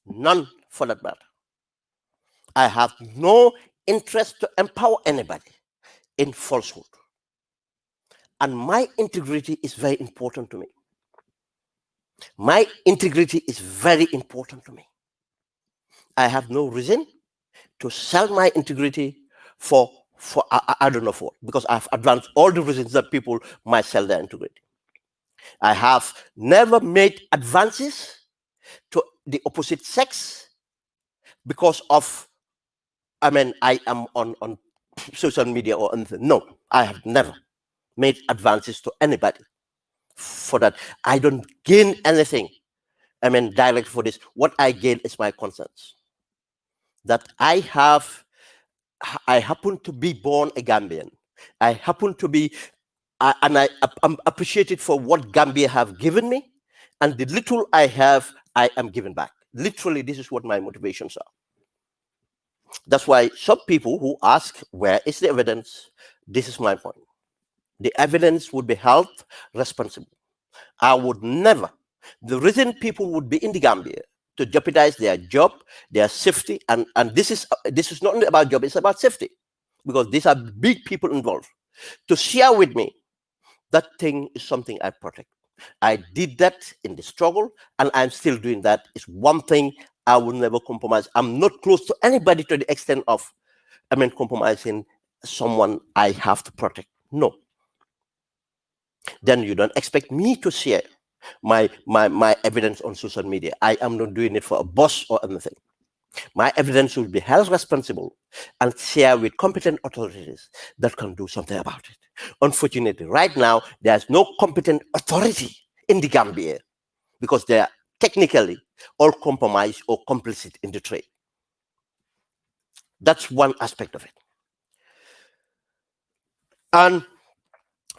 None for that matter. I have no interest to empower anybody in falsehood. And my integrity is very important to me. My integrity is very important to me. I have no reason to sell my integrity for I don't know for, because I've advanced all the reasons that people might sell their integrity. I have never made advances to the opposite sex because of, I am on social media or anything. No, I have never made advances to anybody for that. I don't gain anything, direct for this. What I gain is my conscience. That I happen to be born a Gambian. I happen to be, and I'm appreciated for what Gambia have given me, and the little I have, I am giving back. Literally, this is what my motivations are. That's why some people who ask, where is the evidence? This is my point. The evidence would be held responsible. I would never. The reason people would be in the Gambia to jeopardize their job, their safety, and this is not only about job, it's about safety, because these are big people involved. To share with me, that thing is something I protect. I did that in the struggle, and I'm still doing that. It's one thing I will never compromise. I'm not close to anybody to the extent of, compromising someone I have to protect. No. Then you don't expect me to share my evidence on social media. I am not doing it for a boss or anything. My evidence will be held responsible and shared with competent authorities that can do something about it. Unfortunately, right now, there's no competent authority in the Gambia because there are technically or compromised or complicit in the trade. That's one aspect of it. And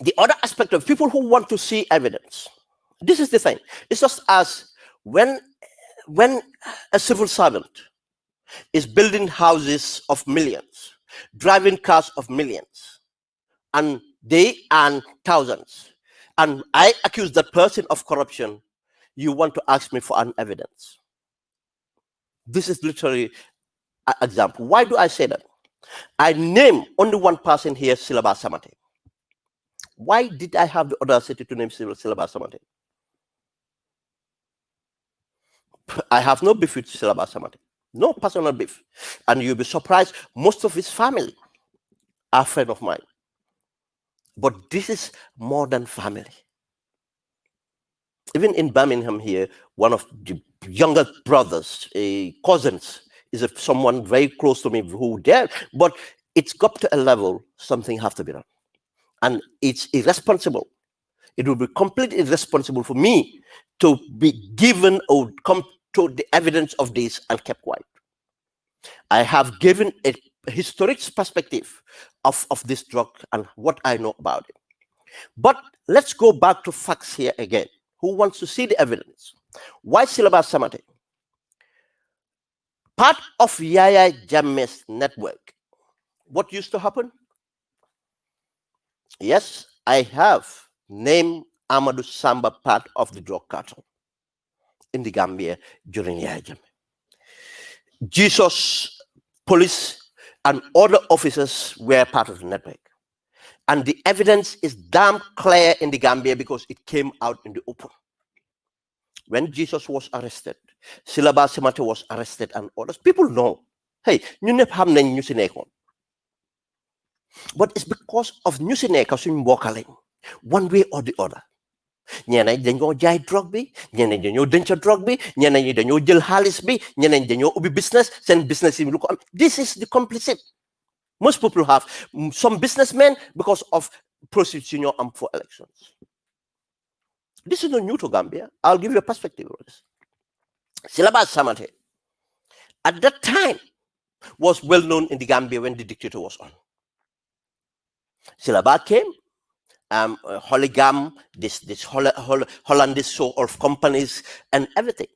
the other aspect of people who want to see evidence, this is the thing. It's just as when a civil servant is building houses of millions, driving cars of millions, and they earn thousands, and I accuse that person of corruption, you want to ask me for an evidence. This is literally an example. Why do I say that? I name only one person here, Silaba Samate. Why did I have the audacity to name Silaba Samate? I have no beef with Silaba Samate. No personal beef. And you'll be surprised, most of his family are friends of mine. But this is more than family. Even in Birmingham here, one of the younger brothers, cousins, is someone very close to me who there. But it's got to a level, something has to be done. And it's irresponsible. It will be completely irresponsible for me to be given or come to the evidence of this and kept quiet. I have given a historic perspective of this drug and what I know about it. But let's go back to facts here again. Who wants to see the evidence? Why Silaba Samate? Part of Yaya Jammeh's network. What used to happen? Yes, I have named Amadou Samba part of the drug cartel in the Gambia during Yaya Jammeh. Jesus, police, and other officers were part of the network. And the evidence is damn clear in the Gambia because it came out in the open. When Jesus was arrested, Silaba Samate was arrested and others. People know, hey, ñu ñëpp xam nañ ñu ci nekkoon. But it's because of ñu ci nekk suñu mbokk lañ, one way or the other. ñeneen ñi dañoo jaay drogue bi, ñeneen ñi dañoo denc drogue bi, ñeneen ñi dañoo jël xaalis bi, ñeneen ñi dañoo ubbi business, seen business yi lu ko am. This is the complicit. Most people have some businessmen because of prostitution for elections. This is not new to Gambia. I'll give you a perspective of this. Silaba Samate, at that time, was well known in the Gambia when the dictator was on. Silaba came, Holygam, this Hollandish sort of companies and everything.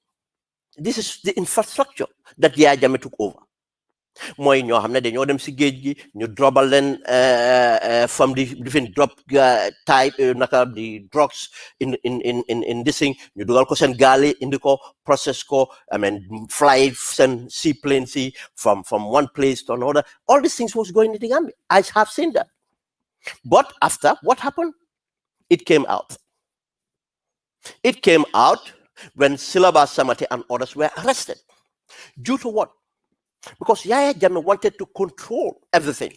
This is the infrastructure that Yaya Jammeh took over. Mooy ñoo xam ne dañoo dem si géej gi ñu drobal leen from the different drop type naka the drugs in this thing ñu dugal ko seen gaal yi indi ko process ko I mean fly seen seaplanes yi from one place to another. All these things was going in the Gambia. I have seen that. But after, what happened? It came out. It came out when Silaba Samate and others were arrested. Due to what? Because Yaya Jammeh wanted to control everything,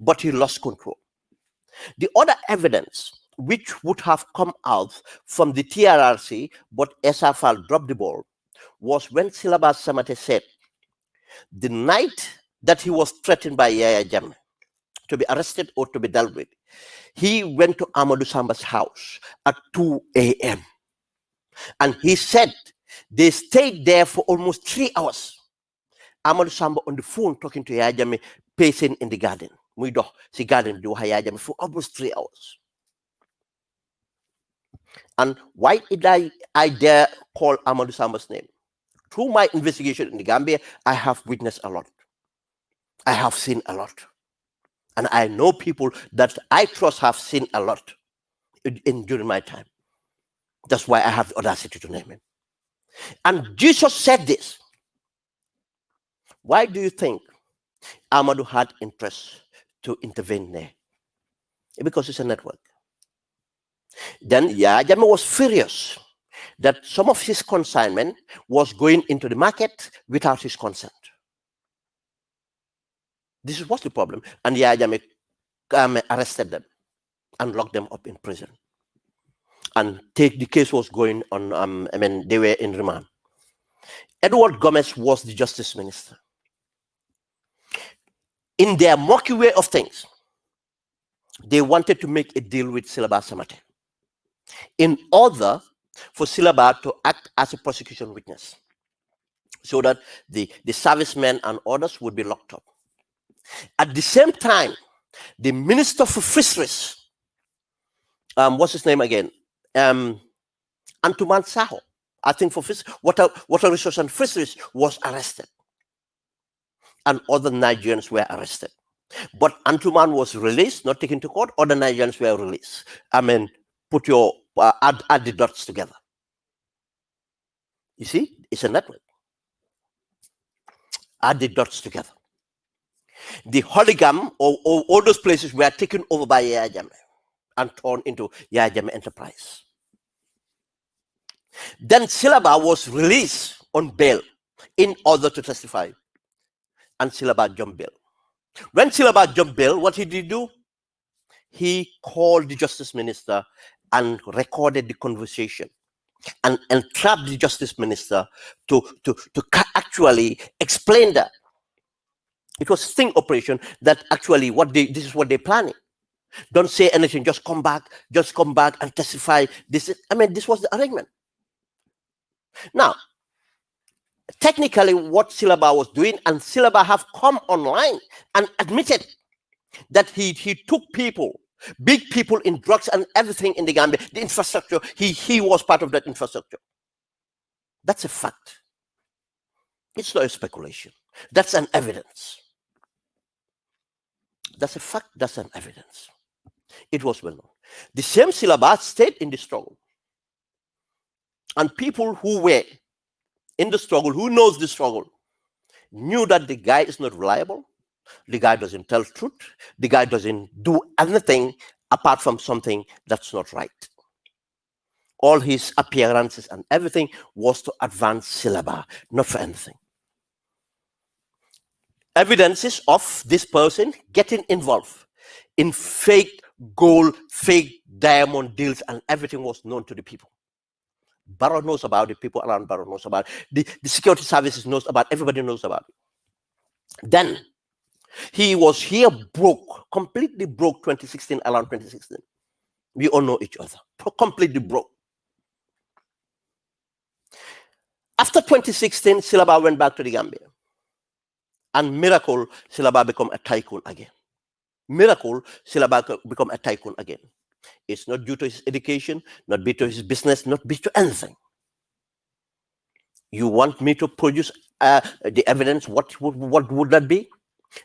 but he lost control. The other evidence which would have come out from the TRRC, but SFL dropped the ball, was when Silaba Samate said the night that he was threatened by Yaya Jammeh to be arrested or to be dealt with, he went to Amadou Samba's house at 2 a.m. And he said they stayed there for almost 3 hours. Amadou Samba on the phone talking to Yaya Jammeh, pacing in the garden. Muy dox si garden di wax Yaya Jammeh for almost 3 hours. And why did I dare call Amadou Samba's name? Through my investigation in the Gambia, I have witnessed a lot. I have seen a lot. And I know people that I trust have seen a lot during my time. That's why I have the audacity to name him. And Jesus said this. Why do you think Amadou had interest to intervene there? Because it's a network. Then Yaya Jammeh was furious that some of his consignment was going into the market without his consent. This was the problem. And Yaya Jammeh arrested them and locked them up in prison. And the case was going on, they were in remand. Edward Gomez was the justice minister. In their murky way of things, they wanted to make a deal with Silaba Samate in order for Silaba to act as a prosecution witness so that the servicemen and others would be locked up. At the same time, the Minister for Fisheries, what's his name again? Antuman Saho, I think for water resources and fisheries, was arrested. And other Nigerians were arrested. But Antuman was released, not taken to court. Other Nigerians were released. I mean, put your, add the dots together. You see, it's a network. Add the dots together. The Holigam, or all those places were taken over by Yaya Jammeh and turned into Yaya Jammeh Enterprise. Then Silaba was released on bail in order to testify. And Silaba jumped bail. When Silaba jumped bail, what did he do? He called the Justice Minister and recorded the conversation and entrapped the Justice Minister to actually explain that. It was a sting operation that actually this is what they're planning. Don't say anything, just come back and testify. This was the arrangement. Now, technically what Silaba was doing, and Silaba have come online and admitted that he took people, big people in drugs and everything in the Gambia, the infrastructure, he was part of that infrastructure. That's a fact. It's not a speculation. That's an evidence. That's a fact, that's an evidence. It was well known. The same Silaba stayed in the struggle. And people who were in the struggle, who knows the struggle, knew that the guy is not reliable. The guy doesn't tell truth. The guy doesn't do anything apart from something that's not right. All his appearances and everything was to advance Silaba, not for anything. Evidences of this person getting involved in fake gold, fake diamond deals, and everything was known to the people. Barrow knows about it, people around Barrow knows about it, the security services knows about it, everybody knows about it. Then he was here broke, completely broke 2016, around 2016. We all know each other, completely broke. After 2016, Silaba went back to the Gambia. And miracle, Silaba become a tycoon again. Miracle, Silaba become a tycoon again. It's not due to his education, not due to his business, not due to anything. You want me to produce the evidence? What would that be?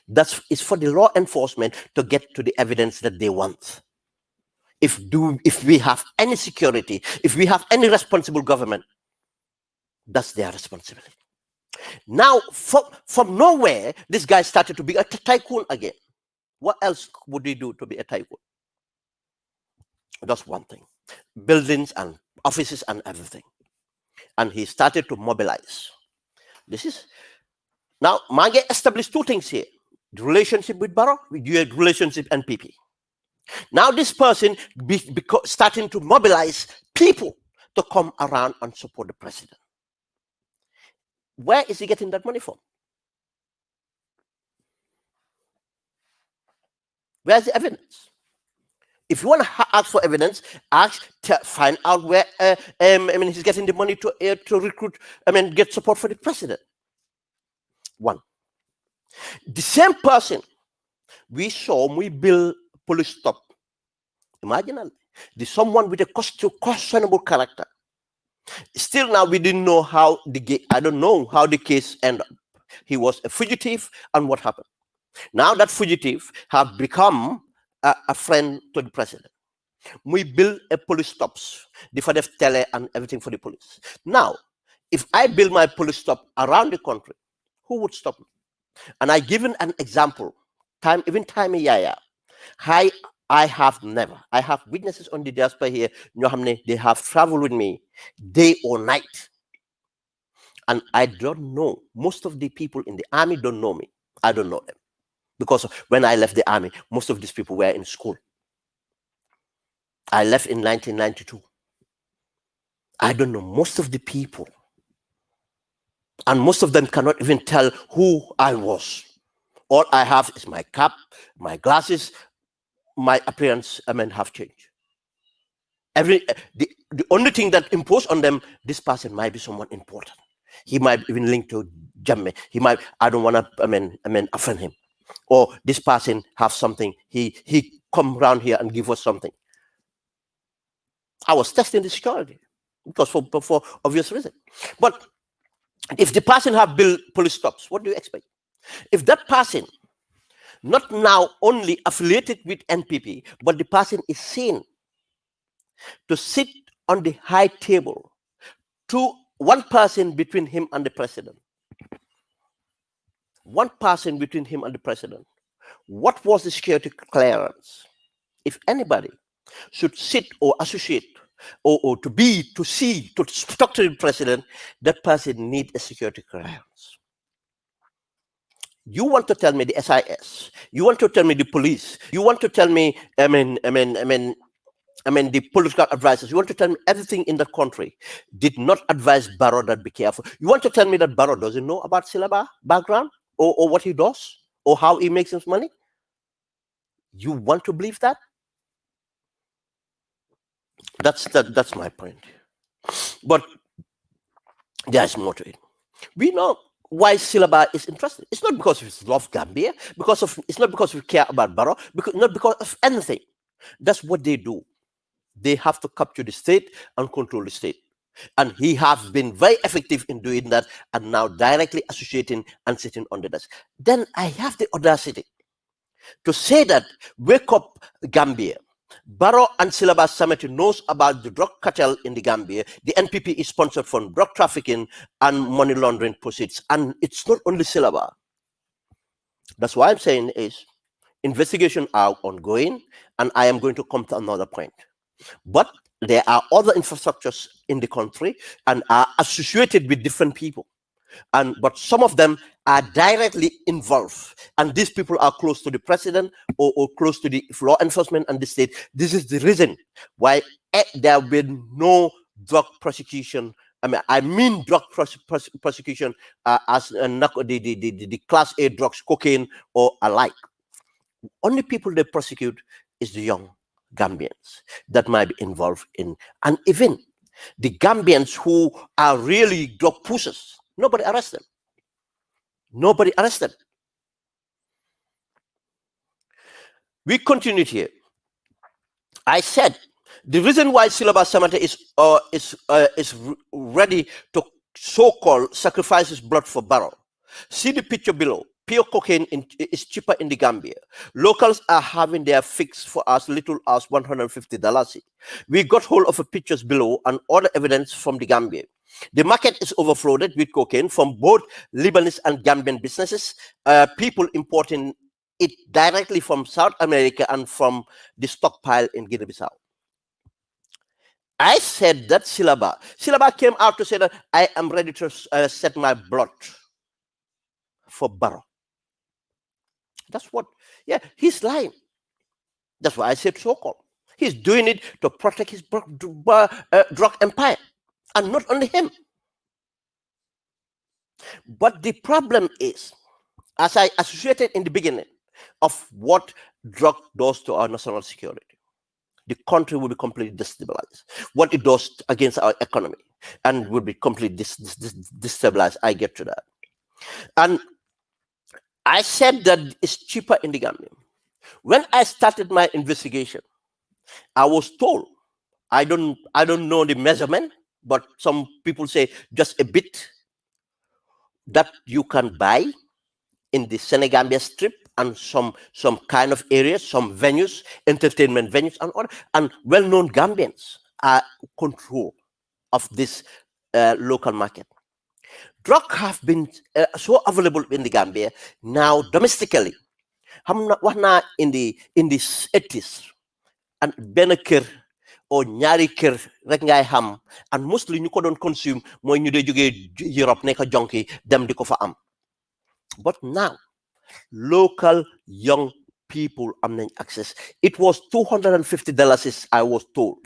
It's for the law enforcement to get to the evidence that they want. If we have any security, if we have any responsible government, that's their responsibility. Now, from nowhere, this guy started to be a tycoon again. What else would he do to be a tycoon? Just one thing. Buildings and offices and everything. And he started to mobilize. Now, Mange established two things here. The relationship with Barrow, the relationship and NPP. Now this person starting to mobilize people to come around and support the president. Where is he getting that money from? Where's the evidence? If you want to ask for evidence, find out where he's getting the money to recruit, get support for the president. One. The same person we saw, we build police stop. Imagine someone with a questionable character. Still now we didn't know how I don't know how the case ended up. He was a fugitive, and what happened? Now that fugitive have become a friend to the president. We build a police stops, the FADEF tele and everything for the police. Now, if I build my police stop around the country, who would stop me? And I given an example, even time Yaya. I have witnesses on the diaspora here, they have traveled with me day or night. And I don't know, most of the people in the army don't know me. I don't know them. Because when I left the army, most of these people were in school. I left in 1992. I don't know most of the people. And most of them cannot even tell who I was. All I have is my cap, my glasses, my appearance, have changed. The only thing that imposed on them, this person might be someone important. He might even link to Jammeh. He might, I don't want to, offend him. Or this person have something. He come around here and give us something. I was testing the security because for obvious reason. But if the person have built police stops, what do you expect? If that person not now only affiliated with NPP, but the person is seen to sit on the high table to one person between him and the president. One person between him and the president. What was the security clearance? If anybody should sit or associate or to talk to the president, that person needs a security clearance. You want to tell me the SIS? You want to tell me the police? You want to tell me, the political advisors? You want to tell me everything in the country did not advise Barrow that be careful? You want to tell me that Barrow doesn't know about Silaba background or what he does or how he makes his money? You want to believe that? That's my point. But there's more to it. We know why Silaba is interested. It's not because we love Gambia, it's not because we care about Barrow, not because of anything. That's what they do. They have to capture the state and control the state. And he has been very effective in doing that and now directly associating and sitting on the desk. Then I have the audacity to say that wake up Gambia. Barrow and Silaba Summit knows about the drug cartel in the Gambia. The NPP is sponsored from drug trafficking and money laundering proceeds. And it's not only Silaba. That's why I'm saying is investigations are ongoing, and I am going to come to another point. But there are other infrastructures in the country and are associated with different people. But some of them are directly involved, and these people are close to the president or close to the law enforcement and the state. This is the reason why there have been no drug prosecution. I mean drug prosecution as the class A drugs, cocaine or alike. Only people they prosecute is the young Gambians that might be involved in, and even the Gambians who are really drug pushers. Nobody arrested. Nobody arrested. We continued here. I said the reason why Silaba Samata is ready to so-called sacrifice his blood for Barrow. See the picture below. Pure cocaine is cheaper in the Gambia. Locals are having their fix for as little as $150. We got hold of the pictures below and other evidence from the Gambia. The market is overflowed with cocaine from both Lebanese and Gambian businesses, people importing it directly from South America and from the stockpile in Guinea-Bissau. I said that Silaba came out to say that I am ready to set my blood for Barrow. That's what, yeah, he's lying. That's why I said so-called. He's doing it to protect his drug empire. And not only him. But the problem is, as I associated in the beginning, of what drug does to our national security. The country will be completely destabilized. What it does against our economy and will be completely destabilized. I get to that. And I said that it's cheaper in the Gambia. When I started my investigation, I was told, I don't know the measurement, but some people say just a bit, that you can buy in the Senegambia Strip and some kind of areas, some venues, entertainment venues, and well-known Gambians are control of this local market. Drugs have been so available in the Gambia now domestically. In the 80s, and benn kër or ñaari kër rek ngay xam, and mostly ñu ko doon consume mooy ñu dee jógee Europe nekk jonki dem di ko fa am. But now local young people am nañ access. It was $250 I was told.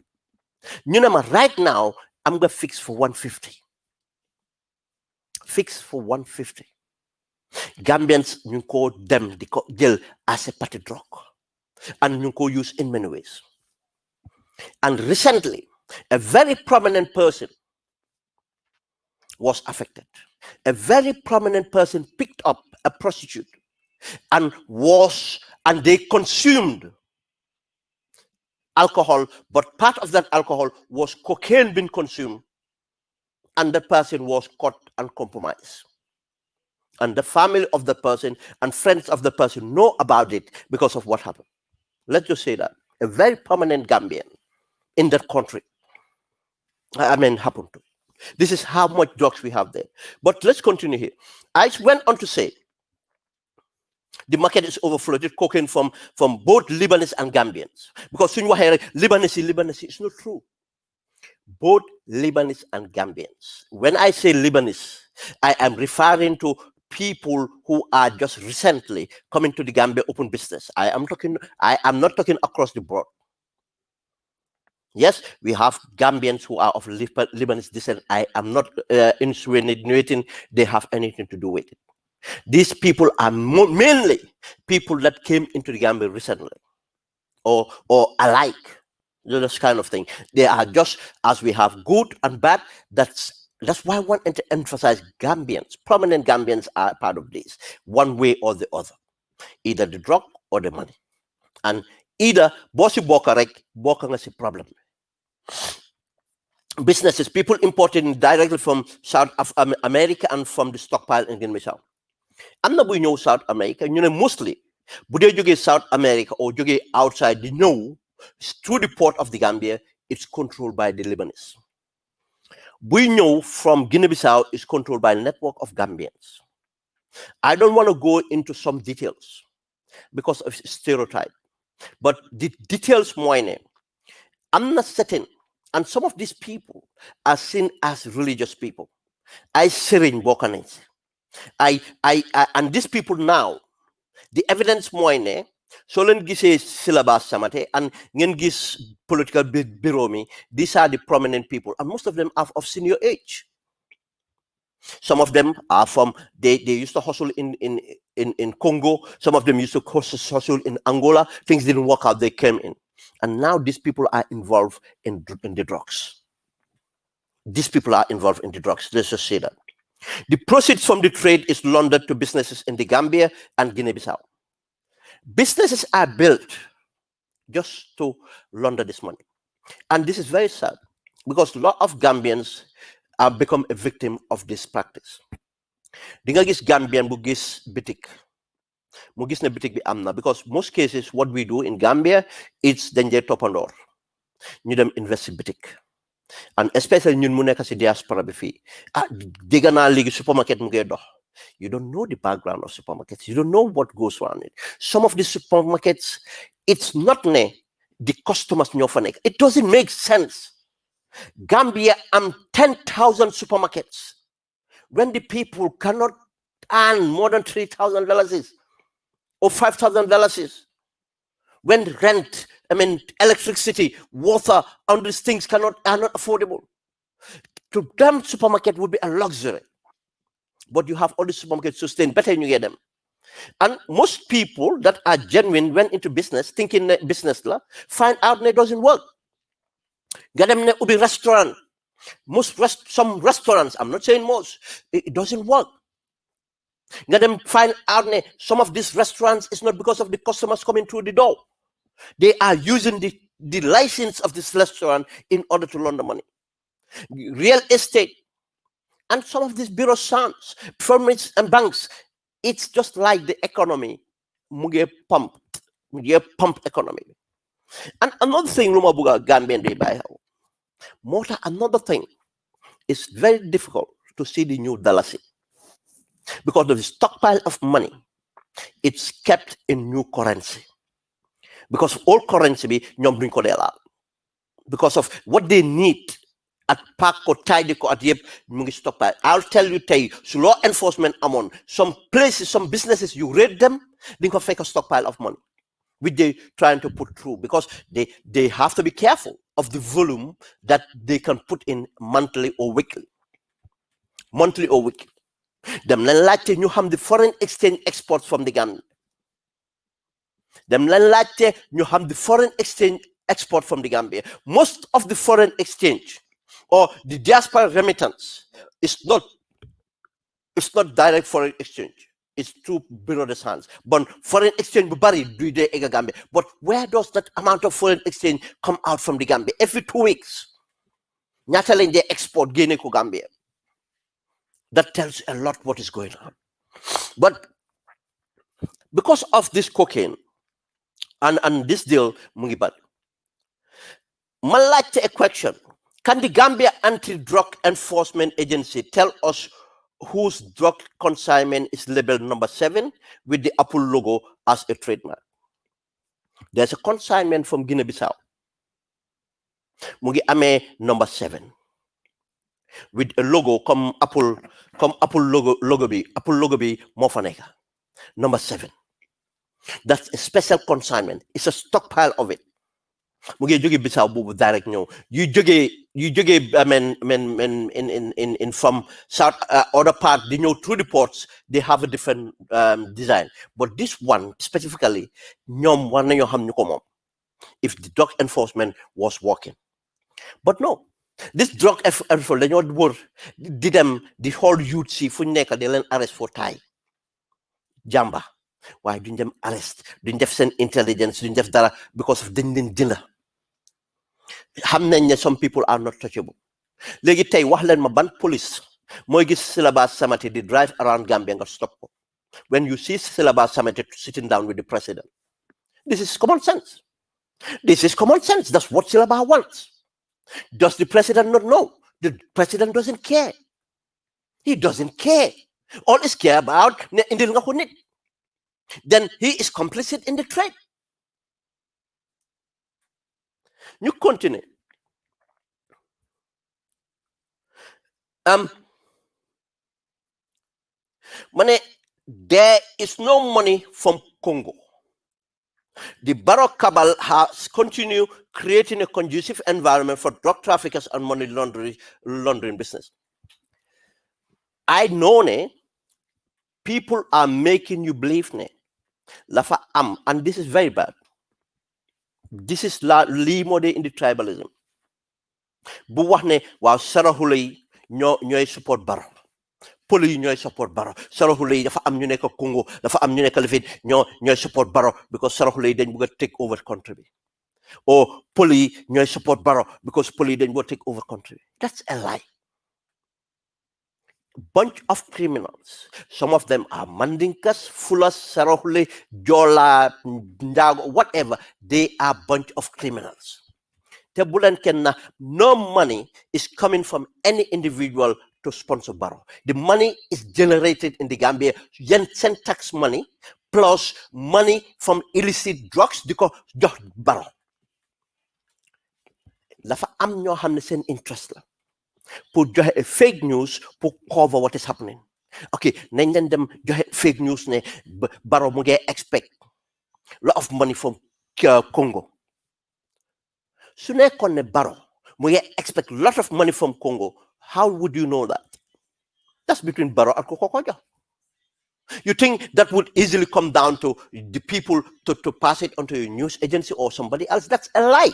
ñu ne ma right now I'm gonna fix for $150. Fix for $150. Gambians ñu ko dem di ko jël as a party drug, and ñu ko use in many ways. And recently, a very prominent person was affected. A very prominent person picked up a prostitute and they consumed alcohol, but part of that alcohol was cocaine being consumed, and the person was caught and compromised. And the family of the person and friends of the person know about it because of what happened. Let's just say that a very prominent Gambian in that country, happened to. This is how much drugs we have there. But let's continue here. I went on to say the market is overflowed with cocaine from both Lebanese and Gambians. Because soon you hear Lebanese, it's not true. Both Lebanese and Gambians. When I say Lebanese, I am referring to people who are just recently coming to the Gambia open business. I am not talking across the board. Yes, we have Gambians who are of Lebanese descent. I am not insinuating they have anything to do with it. These people are mainly people that came into the Gambia recently, or alike, this kind of thing. They are just as we have good and bad. That's why I want to emphasize Gambians. Prominent Gambians are part of this, one way or the other, either the drug or the money, and either bossy bokarek is a problem. Businesses, people imported directly from South America and from the stockpile in Guinea-Bissau. am na buy ñëw South America ñu ne mostly bu dee jógee South America or jógee outside di ñëw through the port of the Gambia, it's controlled by the Lebanese. Buy ñëw from Guinea-Bissau is controlled by a network of Gambians. I don't want to go into some details because of stereotype, but the details mooy ne am na certain, and some of these people are seen as religious people. I sëriñ bokk nañ ci. And these people now, the evidence mooy ne so leen gisee syllabus samate and ngeen gis political bureau mi, these are the prominent people, and most of them are of senior age. Some of them are from, they used to hustle in Congo. Some of them used to hustle in Angola. Things didn't work out, they came in. And now these people are involved in the drugs. These people are involved in the drugs. Let's just say that. The proceeds from the trade is laundered to businesses in the Gambia and Guinea-Bissau. Businesses are built just to launder this money. And this is very sad because a lot of Gambians have become a victim of this practice. Di nga gis Gambian bu gis bitik mu gis ne bitik bi am na, because most cases what we do in Gambia, it's dañ dee toppandoor ñu dem invest bitik, and especially ñun mu nekk si diaspora bi fii dégg naa léegi supermarket mu ngee dox. You don't know the background of supermarkets. You don't know what goes on it. Some of the supermarkets, it's not ne the customers ñoo fa nekk. It doesn't make sense. Gambia 10,000 supermarkets when the people cannot earn more than $3,000 or $5,000, when rent, electricity, water, all these things are not affordable. To them, supermarket would be a luxury, but you have all the supermarkets sustain better and you get them. And most people that are genuine went into business thinking that business la find out that it doesn't work. Get them ubi restaurant. Some restaurants, I'm not saying most, it doesn't work. Get them find out that some of these restaurants is not because of the customers coming through the door. They are using the license of this restaurant in order to launder money. Real estate and some of these bureau sons, firms and banks, it's just like the economy. Muge pump economy. And another thing, Lumabuga Gambian Day by how. Another thing, it's very difficult to see the new dollar because of the stockpile of money. It's kept in new currency. Because old currency be ñom duñ ko déla. Because of what they need at park or tidy ko at yep mu ngi stockpile. I'll tell you so law enforcement among some places, some businesses, you read them, they can fake a stockpile of money which they trying to put through, because they have to be careful of the volume that they can put in monthly or weekly. Them len laajte ñu xam the foreign exchange exports from the Gambia. Them len laajte ñu xam the foreign exchange export from the Gambia. Most of the foreign exchange or the diaspora remittance is not direct foreign exchange. It's through Bureau's hands. But foreign exchange do the Gambia. But where does that amount of foreign exchange come out from the Gambia? Every 2 weeks. Nyataling they export Guinea to Gambia. That tells a lot what is going on. But because of this cocaine and this deal, Mungibat, like a question. Can the Gambia Anti-Drug Enforcement Agency tell us whose drug consignment is labeled number 7 with the Apple logo as a trademark? There's a consignment from Guinea-Bissau. Mungi ame number 7 with a logo come Apple logo bi mofaneka. Number 7. That's a special consignment. It's a stockpile of it. Mugi joge Bissau bubu direct ñew. You joge in from south other part they know through the ports they have a different design. But this one specifically ñom war nañu xam ñuko mom. If the drug enforcement was working. But no. This drug enforcement dañu wor di dem the whole youth si fu nekk di len arrest for tie. Jamba. Why duñ dem arrest duñ def sen intelligence duñ def dara because of dañ len dina. Xam nañ ne some people are not touchable. Léegi tey wax leen ma ban police mooy gis Syllabus Samate di drive around Gambia nga stop ko. When you see Syllabus Samate sitting down with the president. This is common sense. This is common sense. That's what Syllabus wants. Does the president not know? The president doesn't care. He doesn't care. All is care about indil nga ko nit. Then he is complicit in the trade. You continue. There is no money from Congo. The Barrow cabal has continued creating a conducive environment for drug traffickers and money laundering business. I know people are making you believe Lafa and this is very bad. This is lii moo dee indi tribalism bu wax ne waaw saraxule yi ñooy support Barrow poli yi ñooy support Barrow saraxule yi dafa am ñu nekk Congo dafa am ñu nekk lifin ñooy support Barrow because saraxule yi dañ bëgg a take over country bi or poli yi ñooy support Barrow because poli yi dañ bëgg a take over country bi. That's a lie. Bunch of criminals. Some of them are Mandinkas, Fulas, Saraxule, Jola, Ndago, whatever. They are bunch of criminals. Tebulan kenna, no money is coming from any individual to sponsor Barrow. The money is generated in the Gambia, yen tax money plus money from illicit drugs because Barrow. Lafa am ñoo xamne sen interest la. Pour joxe fake news pour cover what is happening. Okay, nañ leen dem joxe fake news ne Barrow mu ngi expect lot of money from Congo. Su nekkoon ne Barrow mu ngi expect lot of money from Congo, how would you know that? That's between Barrow and Kokokoja. You think that would easily come down to the people to pass it onto a news agency or somebody else? That's a lie.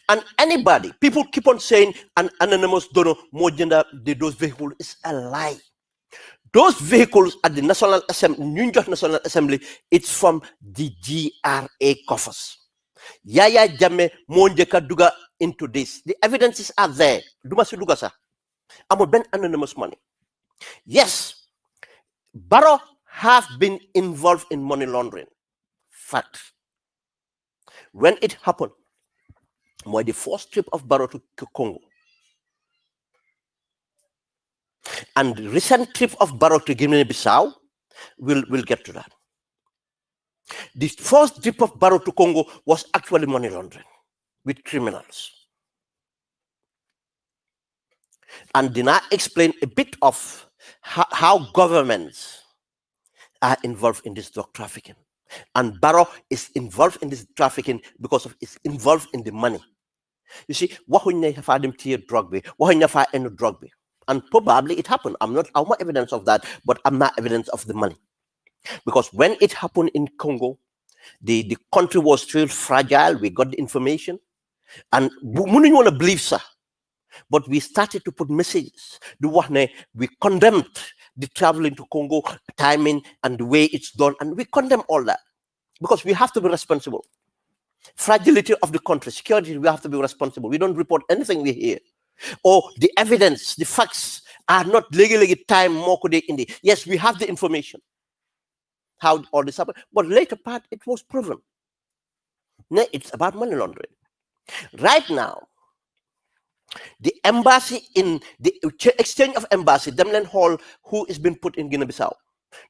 And anybody, people keep on saying an anonymous donor more gender those vehicles is a lie. Those vehicles at the National Assembly, New York National Assembly, it's from the GRA coffers. Yaya Jammeh Monjeka Duga into this. The evidences are there. Dumasi Dugasa. I'm ben anonymous money. Yes, Barrow have been involved in money laundering. Fact. When it happened, the first trip of Barrow to Congo and the recent trip of Barrow to Guinea-Bissau, we'll get to that. The first trip of Barrow to Congo was actually money laundering with criminals. And did I explain a bit of how governments are involved in this drug trafficking? And Barrow is involved in this trafficking because of it's involved in the money. You see, what when they have them tier drug be, what when you find any drug be, and probably it happened. I'm not evidence of that, but I'm not evidence of the money. Because when it happened in Congo, The country was still fragile. We got the information, and we didn't want to believe, sir. But we started to put messages. We condemned the travel into Congo, timing, and the way it's done, and we condemn all that because we have to be responsible. Fragility of the country, security, we have to be responsible. We don't report anything we hear. Or the evidence, the facts are not legally time more in the. Yes, we have the information. How all this happened. But later part, it was proven. It's about money laundering. Right now, the embassy in the exchange of embassy, Demlen Hall, who has been put in Guinea-Bissau,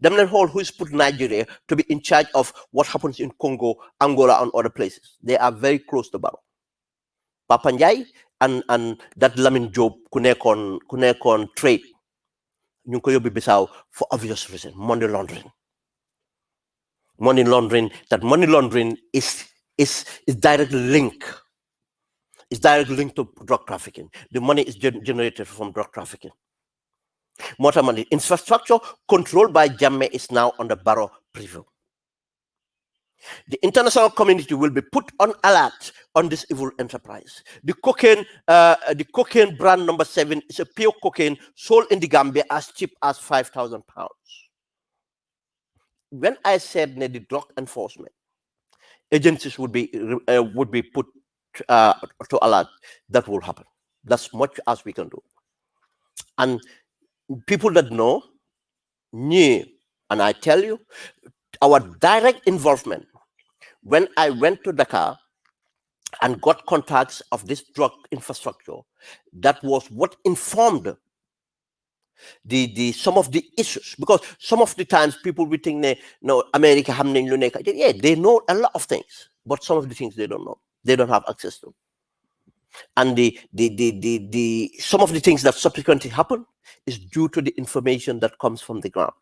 Demlen Hall, who is put in Nigeria to be in charge of what happens in Congo, Angola, and other places. They are very close to Barrow. Papa Njai and that Lamin Job, Kunekon trade, Nyunkoyobi Bissau, for obvious reason, money laundering. Money laundering, that money laundering is directly linked. It's directly linked to drug trafficking. The money is generated from drug trafficking. Motor money infrastructure controlled by Jammeh is now under Barrow preview. The international community will be put on alert on this evil enterprise. The cocaine brand number 7 is a pure cocaine sold in the Gambia as cheap as £5,000. When I said the drug enforcement agencies would be put to alert, that will happen. That's much as we can do. And people that know, knew, and I tell you, our direct involvement when I went to Dakar and got contacts of this drug infrastructure, that was what informed the some of the issues, because some of the times people will think America they know a lot of things, but some of the things they don't know, they don't have access to. And the some of the things that subsequently happen is due to the information that comes from the ground.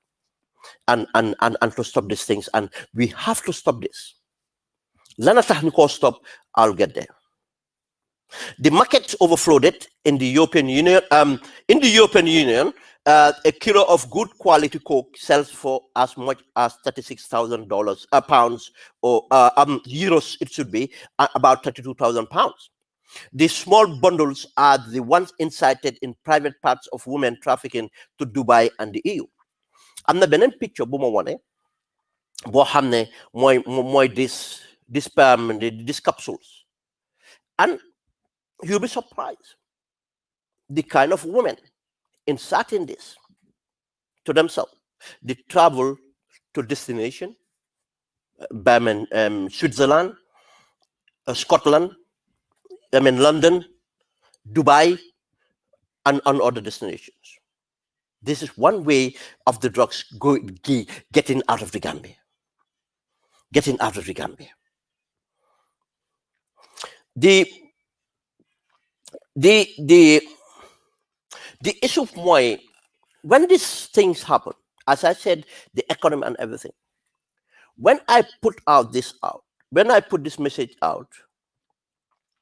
And to stop these things, and we have to stop this. Lana technical stop, I'll get there. The market overflowed in the European Union. A kilo of good quality coke sells for as much as $36,000 pounds, or euros. It should be about £32,000. The small bundles are the ones incited in private parts of women trafficking to Dubai and the EU. am na beneen picture bu ma wone boo xam ne mooy these capsules, and you'll be surprised the kind of women inserting this to themselves. They travel to destination, Switzerland, Scotland, London, Dubai, and other destinations. This is one way of the drugs getting out of the Gambia. Getting out of the Gambia. The issue of when these things happen, as I said, the economy and everything. When I put when I put this message out,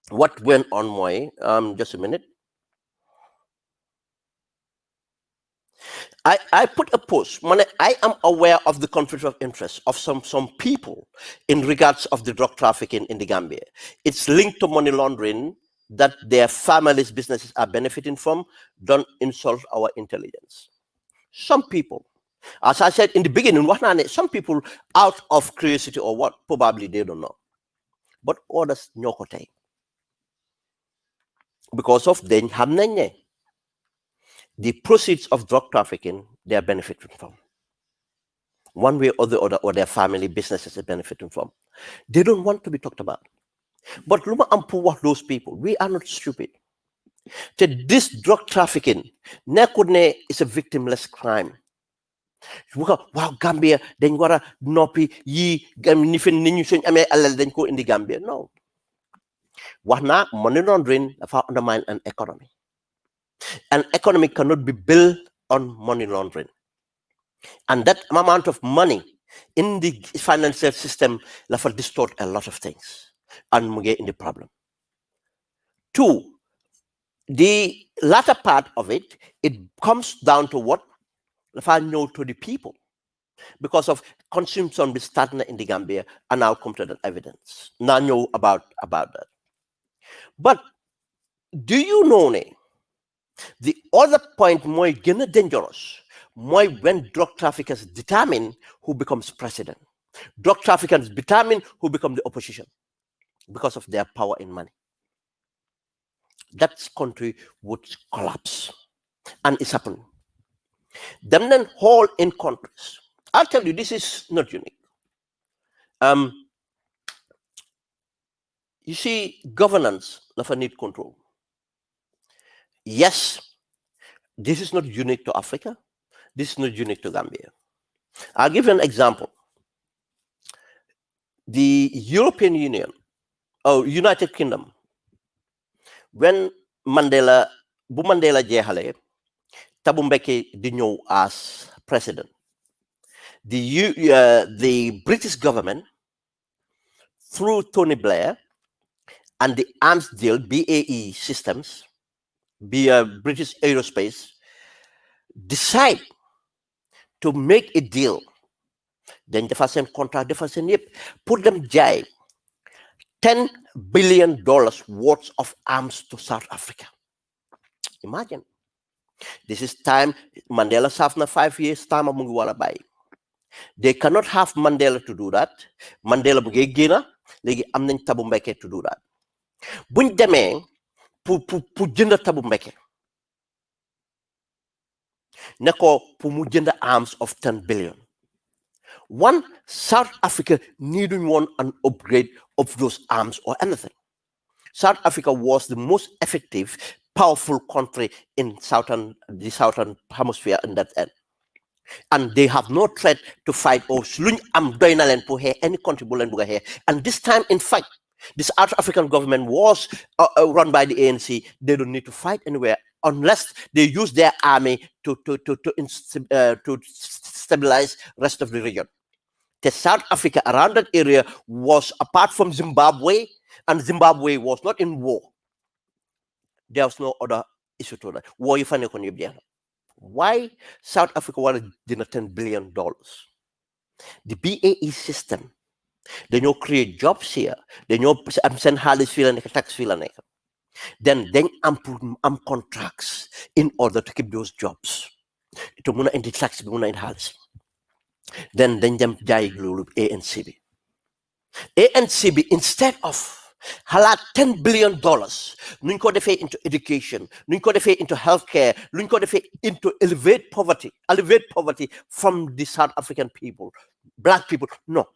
what went on just a minute. I put a post. I am aware of the conflict of interest of some people in regards of the drug trafficking in the Gambia. It's linked to money laundering that their families' businesses are benefiting from. Don't insult our intelligence. Some people, as I said in the beginning, some people out of curiosity or what, probably they don't know. But others nyokote. Because of the proceeds of drug trafficking, they are benefiting from. One way or the other, or their family businesses are benefiting from. They don't want to be talked about. But Luma Ampu, those people, we are not stupid. This drug trafficking is a victimless crime. Wow, Gambia, then wara nopi yi nifen ninyu ame alal then go in the Gambia. No. Wana money laundering undermine an economy. An economy cannot be built on money laundering. And that amount of money in the financial system will distort a lot of things and get in the problem. 2, the latter part of it comes down to what? To the people. because of consumption be starting in the Gambia and now come to that evidence. Now know about that. But do you know the other point more dangerous, more when drug traffickers determine who becomes president. Drug traffickers determine who become the opposition because of their power and money. That country would collapse. And it's happening. Them then whole in countries. I'll tell you, this is not unique. You see, governance never need control. Yes, this is not unique to Africa. This is not unique to Gambia. I'll give you an example. The European Union, or United Kingdom, when Mandela jeexale, Thabo Mbeki di ñëw as president, the British government, through Tony Blair and the arms deal, BAE systems, British Aerospace, decide to make a deal. Then the first contract, the first put them jail $10 billion worth of arms to South Africa. Imagine. This is time Mandela served 5 years time of Munguwala. They cannot have Mandela to do that. Mandela buge gina legi am nañ Thabo Mbeki to do that. Buñ démé pour jënd Thabo Mbeki ne ko pour mu jënd arms of 10 billion. One, South Africa needing one an upgrade of those arms or anything. South Africa was the most effective, powerful country in the southern hemisphere in that end. And they have no threat to fight or any country. And this time, in fact, this South African government was run by the ANC. They don't need to fight anywhere unless they use their army to stabilize rest of the region. The South Africa around that area was apart from Zimbabwe, and Zimbabwe was not in war. There was no other issue to that. War you find why South Africa wanted $10 billion? The BAE system, they know create jobs here. They know send Harris field and tax field. Then am contracts in order to keep those jobs. To muna in the tax muna in Harris. Then jam jai glulu ANCB. ANCB instead of halat $10 billion, nuñ ko defé into education, nuñ ko defé into healthcare, nuñ ko defé into elevate poverty from the South African people, black people. No,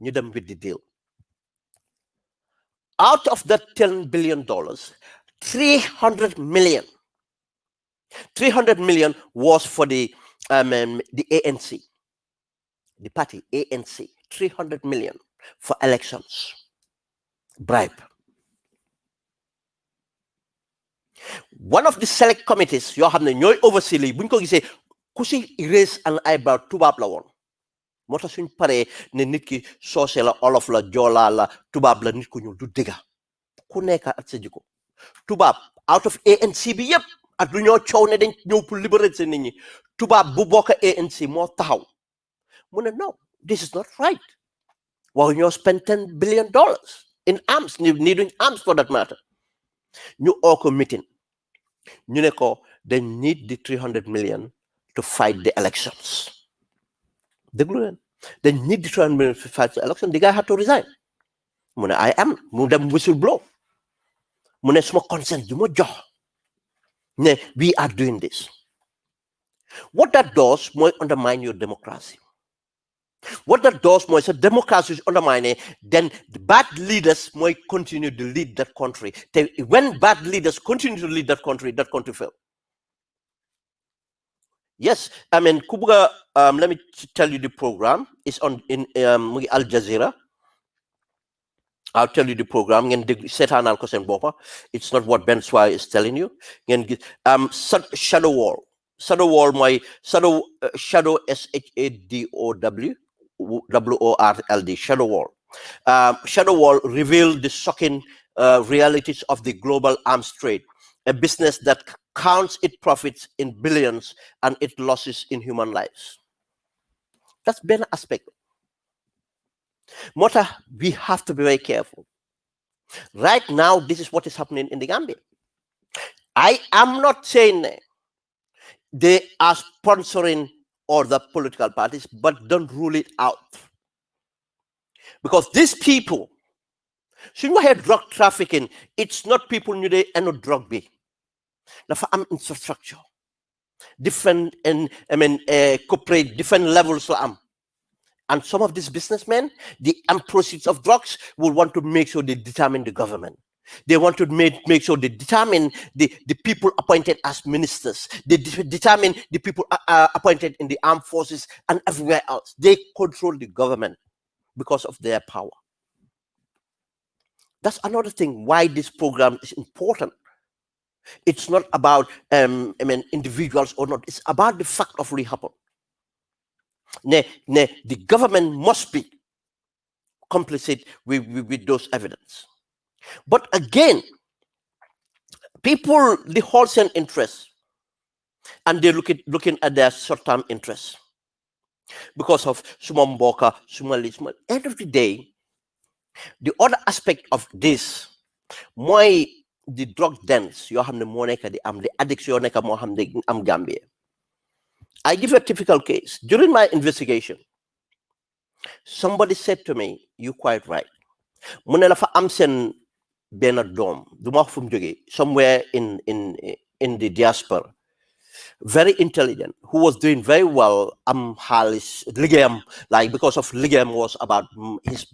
ñu dem with the deal. Out of that $10 billion, 300 million was for the ANC, the party ANC. 300 million for elections. Bribe. One of the select committees you have ñoy oversee li buñ ko gisé ku ci raise an eyebrow tubab la won mota suñ paré ne nit ki sosé la olof la jola la tubab la nit ko ñul du dega ku nekk ak sa jiko tubab out of ANC bi yépp ak lu ñoo ciow ne dañ ñew pour libérer nit ñi tubab bu bokk ANC mo taxaw mu ne no, this is not right. Well, you spend $10 billion in arms, needing arms for that matter. New Orco meeting. They need the 300 million to fight the elections. They need the 300 million to fight the election. The guy had to resign. I am. Them whistle blow. Small consent. We are doing this. What that does, more undermine your democracy. What that does more is a democracy is undermining, then the bad leaders might continue to lead that country. When bad leaders continue to lead that country fails. Yes, I mean, Kubuga, let me tell you the program. It's on in Al Jazeera. I'll tell you the program. It's not what Ben Swai is telling you. Shadow Wall. Shadow Wall, my Shadow SHADOW. WORLD, Shadow Wall. Shadow Wall revealed the shocking realities of the global arms trade, a business that counts its profits in billions and its losses in human lives. That's been aspect. Mota, we have to be very careful. Right now, this is what is happening in the Gambia. I am not saying they are sponsoring all the political parties, but don't rule it out. Because these people, should we have drug trafficking, it's not people new day and not drug be. Now, for infrastructure, different and corporate, different levels so and some of these businessmen, the proceeds of drugs will want to make sure they determine the government. They want to make sure they determine the people appointed as ministers. They determine the people appointed in the armed forces and everywhere else. They control the government because of their power. That's another thing why this program is important. It's not about individuals or not. It's about the fact of what happened. The government must be complicit with those evidence. But again, people, the wholesale interests, and they're looking at their short-term interests because of suma mboka, suma lisma. End of the day, the other aspect of this, my the drug dens, you have the moneka, the addiction, am Gambia. I give you a typical case. During my investigation, somebody said to me, "You're quite right. Munela fa amsen Benadom, somewhere in the diaspora, very intelligent, who was doing very well. Halis Ligam, like because of Ligam was about his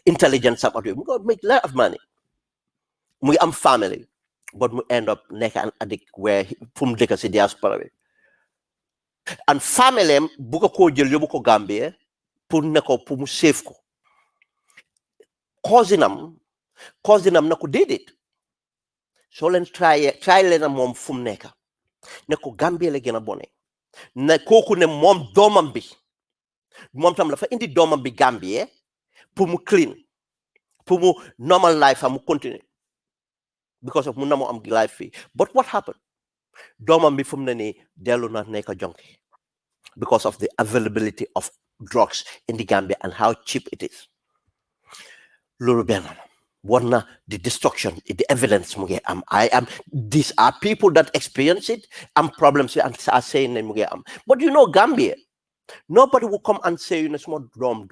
intelligence about him. We got make a lot of money. We am family, but we end up neck and addict where from the diaspora. And family buko ko jël yobu ko Gambia pour ne ko pour mu save ko. Cousinam na ko déedéet soo leen try leen a moom fu mu nekk ne ko Gambie la gën a bone ne kooku ne moom doomam bi moom tam dafa indi doomam bi Gambie pour mu clean pour mu normal life am mu continue because of mu na mu am life fii but what happened doomam bi fu mu ne nii dellu na nekk jonki because of the availability of drugs in the Gambia and how cheap it is loolu benn Warna the destruction, the evidence. These are people that experience it and problems and are saying but you know, Gambia, nobody will come and say small drug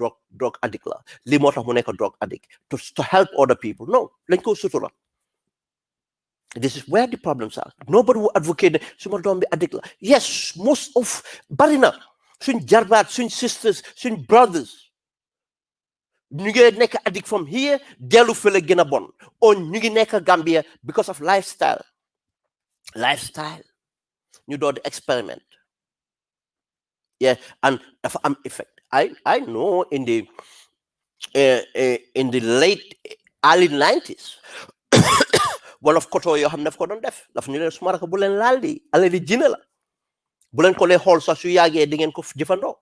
addict, drug addict to help other people. No, this is where the problems are. Nobody will advocate small drug addict. Yes, most of Barina, swing jarbat, swing sisters, swing brothers. ñu ngi nekk addict from here dellu fële gën a bon or ñu ngi nekk Gambia because of lifestyle ñu doon experiment and dafa am effect I know in the late early 90s one of koto yoo xam ne daf ko doon def daf ñu leen suma raka bu leen laal di ale di jina la bu leen ko lee xool sax su yàggee di ngeen ko jëfandoo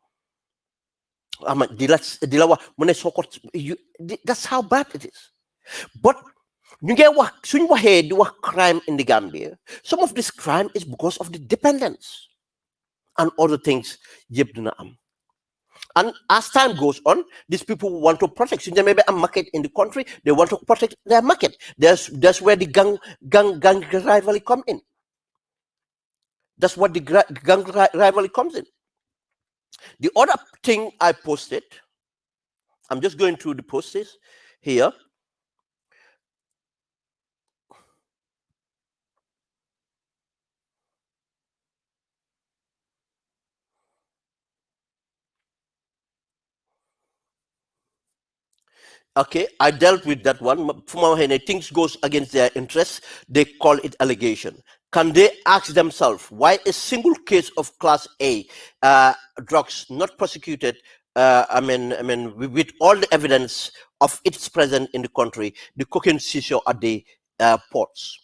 that's how bad it is. But you get what crime in the Gambia. Some of this crime is because of the dependence and other things. And as time goes on, these people want to protect. So there may be a market in the country, they want to protect their market. That's where the gang rivalry come in. That's what the gang rivalry comes in. The other thing I posted, I'm just going through the posts here. Okay, I dealt with that one. Things goes against their interests, they call it allegation. Can they ask themselves why a single case of Class A drugs not prosecuted? With all the evidence of its presence in the country, the cocaine seizure at the ports.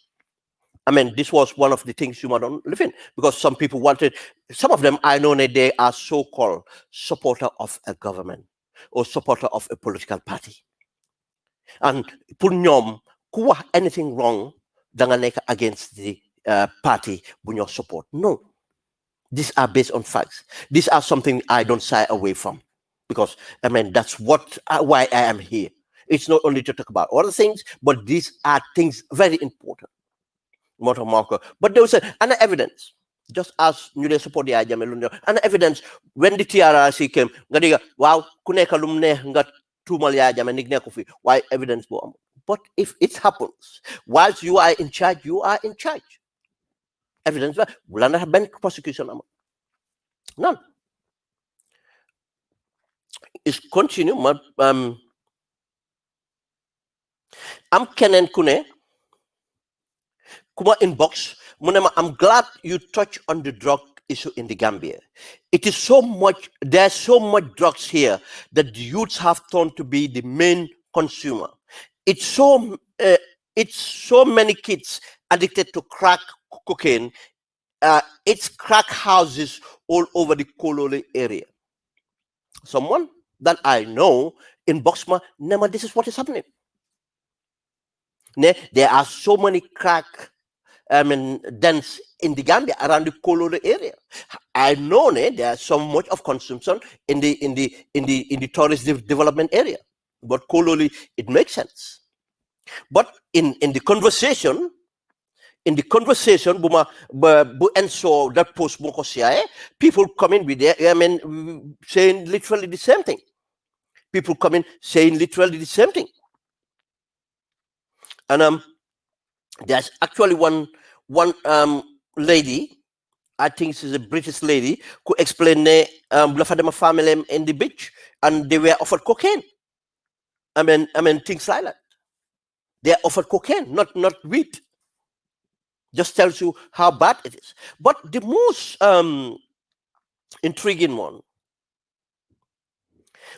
This was one of the things you don't live in because some people wanted. Some of them, I know that they are so-called supporter of a government or supporter of a political party. And pour ñoom ku wax anything wrong da nga nekk against the party bu ñoo support no These are based on facts. These are something I don't shy away from, because I mean that's why I am here. It's not only to talk about other things, but these are things very important. Motor marker. But there was an evidence. Just as ñu dee support Yaya Jammeh lu an evidence when the TRRC came nga diga waaw ku nekk lu mu neex nga tuumal Yaya Jammeh nit nekku fi why evidence boo am. But if it happens whilst you are in charge, you are in charge. Evidence ba wala na benn prosecution am none. Is continue ma am keneen ku ne kuma inbox munema I'm glad you touch on the drug issue in the Gambia. It is so much, there's so much drugs here that the youths have turned to be the main consumer. It's so many kids addicted to crack cocaine. It's crack houses all over the Kololi area. Someone that I know in Boxma, Nema, this is what is happening. There are so many crack dens in the Gambia around the Kololo area. I know there's so much of consumption in the tourist development area. But Kololi, it makes sense. But in the conversation, and so that post people come in with saying literally the same thing. People come in saying literally the same thing. And there's actually one lady, I think she's a British lady, who explained the family in the beach and they were offered cocaine. I mean things like that. They are offered cocaine, not weed. Just tells you how bad it is. But the most intriguing one,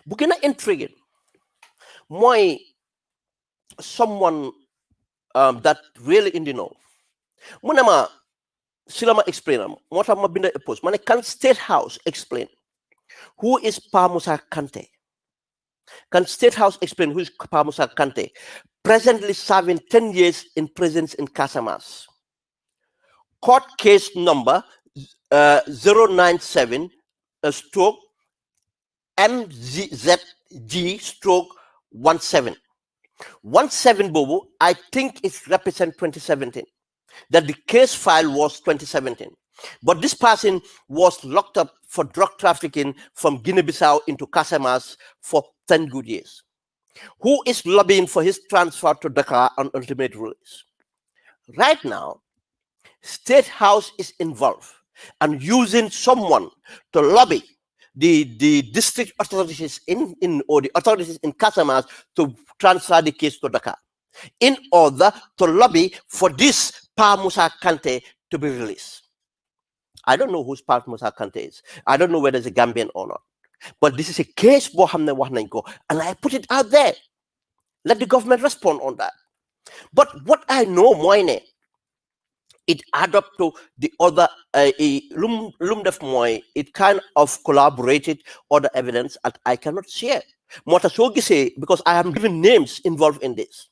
Bukina intriguing, why someone that really in the know. Munama Silama explain what I'm a post. Mane can State House explain who is Pamusa Kante? Can State House explain who is Pamusa Kante? Presently serving 10 years in prison in Casamas. Court case number 097 stroke MZG stroke 17. 17 Bobo, I think it represents 2017. That the case file was 2017. But this person was locked up for drug trafficking from Guinea-Bissau into Casamas for 10 good years. Who is lobbying for his transfer to Dakar on ultimate release? Right now, State House is involved and using someone to lobby the district authorities or the authorities in Casamas to transfer the case to Dakar in order to lobby for this Pa Musa Kante to be released. I don't know who Pa Musa Kante is. I don't know whether it's a Gambian or not. But this is a case, and I put it out there. Let the government respond on that. But what I know, Moine, it add up to the other it kind of collaborated other evidence that I cannot share. Because I am giving names involved in this.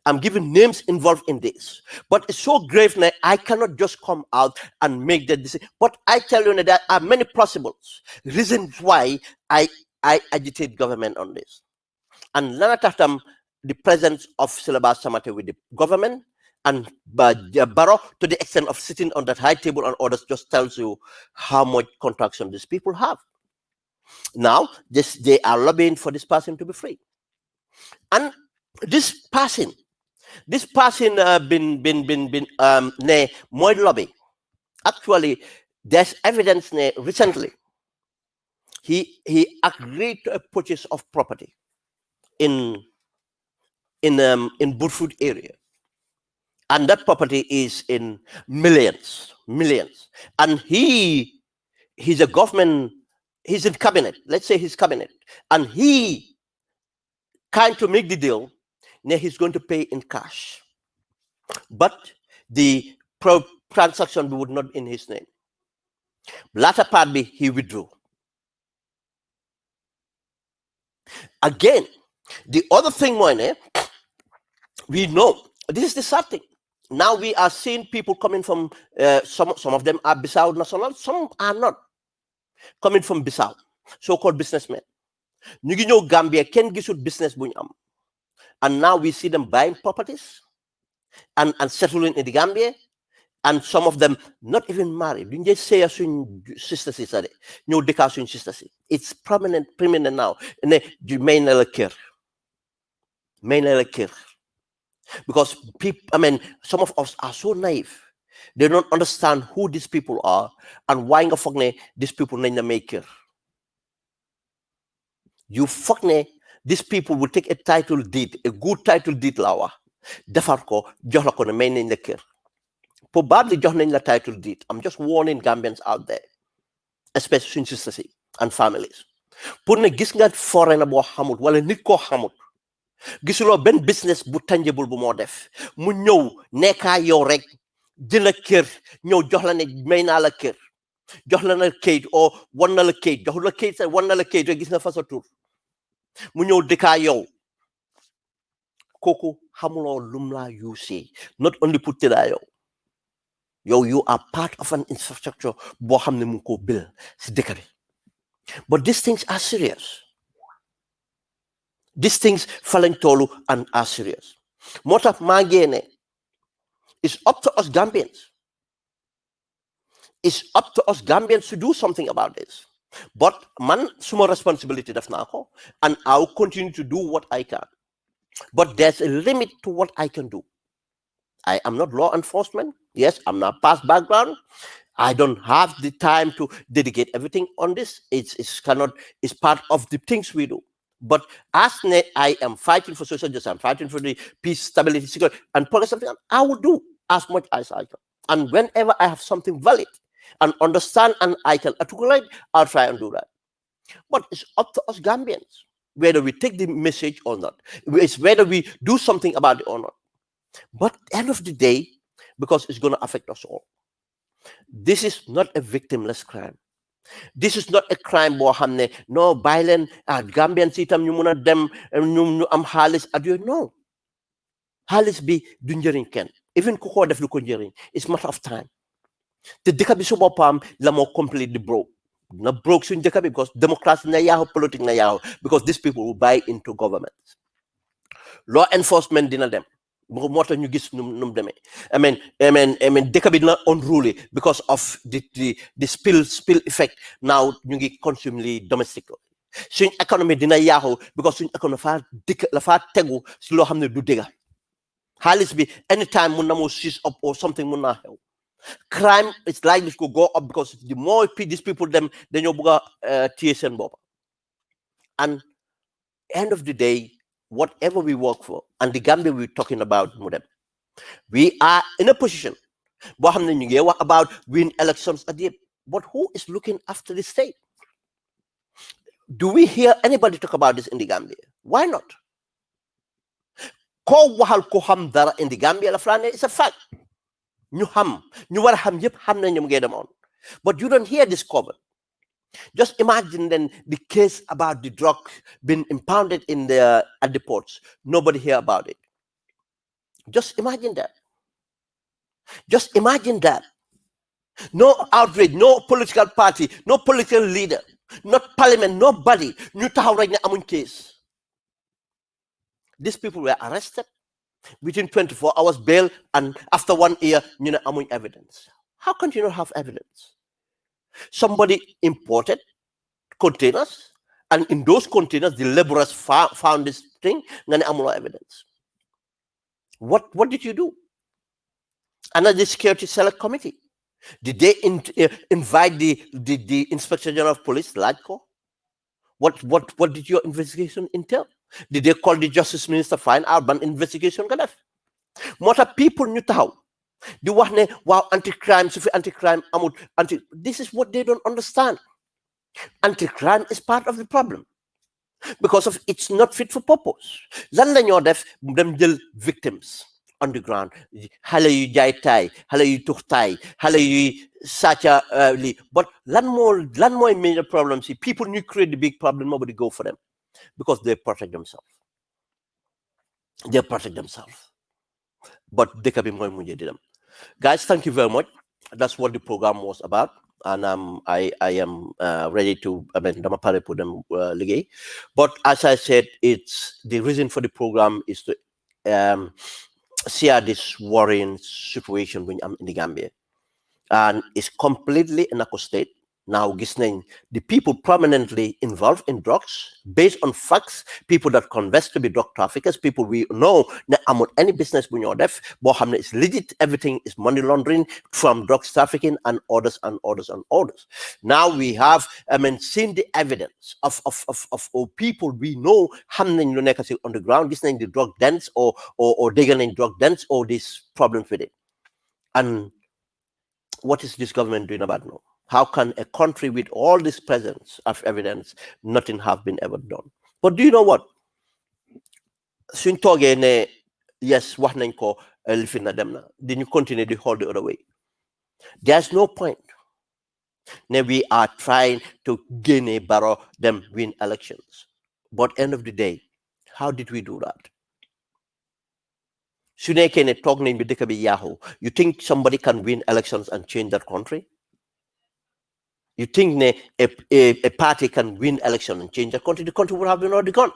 I'm giving names involved in this. But it's so grave that I cannot just come out and make that decision. But I tell you that there are many possibles reasons why I agitate government on this. And Lanatatam, the presence of Syllabus Samate with the government and Barrow to the extent of sitting on that high table and orders just tells you how much contraction these people have. Now, they are lobbying for this person to be free. And this person been more lobby. Actually, there's evidence recently. He agreed to a purchase of property in Burfoot area, and that property is in millions, and he's a government. He's in cabinet. Let's say he's cabinet, and he kind to make the deal. Now he's going to pay in cash, but the transaction would not be in his name. Latter part B, he withdrew. Again, the other thing, we know this is the sad thing. Now we are seeing people coming from some of them are Bissau national, some are not coming from Bissau, so-called businessmen. Ñu ngi ñëw Gambia kenn gisul business bu ñu am, and now we see them buying properties and settling in the Gambia, and some of them not even married. Duñ just say suñ sister si sa de ñëw dëkkaa suñ sister si. It's permanent now ne may na la kër because people, I mean, some of us are so naive. They don't understand who these people are and why nga foog ne these people nañ la may kër. You foog ne these people will take a title deed, a good title deed laa wax defar ko jox la ko ne may nañ la kër. Probably jox nañ la title deed. I'm just warning Gambians out there, especially suñ sisters and families. Pour ne gis nga foreigner boo xamut wala nit koo xamut gisuloo benn business bu tangible bu moo def mu ñëw nekkaa yow rek jënd kër ñëw jox la ne may naa la kër jox la na kayit o wan na la kayit jox la kayit sax wan na la kayit rek gis na fa sa tur mu ñëw dëkkaa yow kooku xamuloo lum laa use not only pour tëddaa yow you are part of an infrastructure boo xam ne mu ko bil si dëkk bi. But these things are serious. These things falling tolu and are serious. Moo tax maa ngi ne it's up to us Gambians. It's up to us Gambians to do something about this. But man, suma responsibility def naa ko, and I will continue to do what I can. But there's a limit to what I can do. I am not law enforcement. Yes, I'm not past background. I don't have the time to dedicate everything on this. It's part of the things we do. But as I am fighting for social justice, I'm fighting for the peace, stability, security, and policy. I will do as much as I can. And whenever I have something valid and understand and I can articulate, I'll try and do that. But it's up to us Gambians whether we take the message or not. It's whether we do something about it or not. But at the end of the day, because it's going to affect us all. This is not a victimless crime. This is not a crime boo xam ne no violent Gambian si itam ñu mun a dem ñu am xaalis at yooyu no xaalis bi du njëriñ kenn even ku ko def lu ko njëriñ it's matter of time te dëkk bi su boppam la moo completely broke na broke suñ dëkk bi because democracy na yaaxu politique na yaaxu because these people will buy into government. Law enforcement dina dem moo tax ñu gis num demee I mean dëkk bi dina unruly because of the spill effect now ñu ngi consume li domestic suñ économie dina yaaxu because suñ économie la faa tegu si loo xam ne du dëgga xaalis bi anytime mun na moo seize up or something mun naa xew. Crime is likely to go up because the more these people them dañoo bugg a téye seen bopp. And end of the day, whatever we work for, and the Gambia we're talking about, we are in a position about win elections at the but who is looking after the state? Do we hear anybody talk about this in the Gambia? Why not? Ko wahal ko ham dara in the Gambia la flane is a fact. Ñu war a xam yëpp xam nañ ñoom ngay demoon but you don't hear this cover. Just imagine then the case about the drug being impounded at the ports. Nobody hear about it. Just imagine that. Just imagine that. No outrage, no political party, no political leader, not parliament, nobody. Ñu taxaw rek ne amuñ case. These people were arrested within 24 hours bail, and after 1 year, you know, amuñ evidence. How can you not have evidence? Somebody imported containers, and in those containers, the laborers found this thing, and amuñ evidence. What did you do? Another security select committee. Did they invite the Inspector General of Police, Ladko? What did your investigation entail? Did they call the Justice Minister find out ban investigation ka def? Moo tax people ñu taxaw di wax ne waaw anti-crime su fi anti-crime amul this is what they don't understand. Anti-crime is part of the problem because of it's not fit for purpose. Lan la ñoo def dem jël victims on the ground xale yu jaay taay xale yu tux taay xale yu sàcca lii but lan mooy major problem si people ñu create the big problem nobody go for them because they protect themselves. but dëkk bi mooy mujjee di dem. Guys, thank you very much. That's what the program was about. And I am ready to, I mean, dama pare pour them liggéey. But as I said, it's the reason for the program is to share this worrying situation when I'm in the Gambia. And it's completely in a state. Now, the people prominently involved in drugs, based on facts, people that confess to be drug traffickers, people we know that among any business when you're deaf, but it's legit, everything is money laundering from drugs trafficking and orders and orders and orders. Now we have, seen the evidence of people we know happening on the ground, listening the drug dens or digging in drug dens or these problems with it. And what is this government doing about it? How can a country with all this presence of evidence, nothing have been ever done? But do you know what? Suñ toogee ne yes, wax nañ ko lifin na dem na, then you continue to hold the other way. There's no point. Now we are trying to gain a barrow, them win elections. But end of the day, how did we do that? You think somebody can win elections and change that country? You think a party can win election and change the country would have been already gone.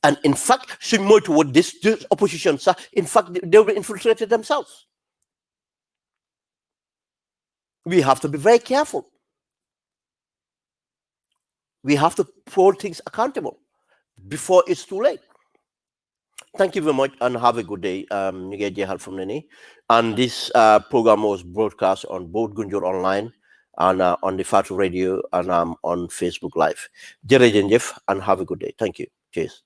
And in fact, similar to what this opposition saw, in fact, they will infiltrated themselves. We have to be very careful. We have to hold things accountable before it's too late. Thank you very much and have a good day. And this program was broadcast on both Gunjur Online and on the Fatu Radio and on Facebook Live. Jere Jenjef and have a good day. Thank you. Cheers.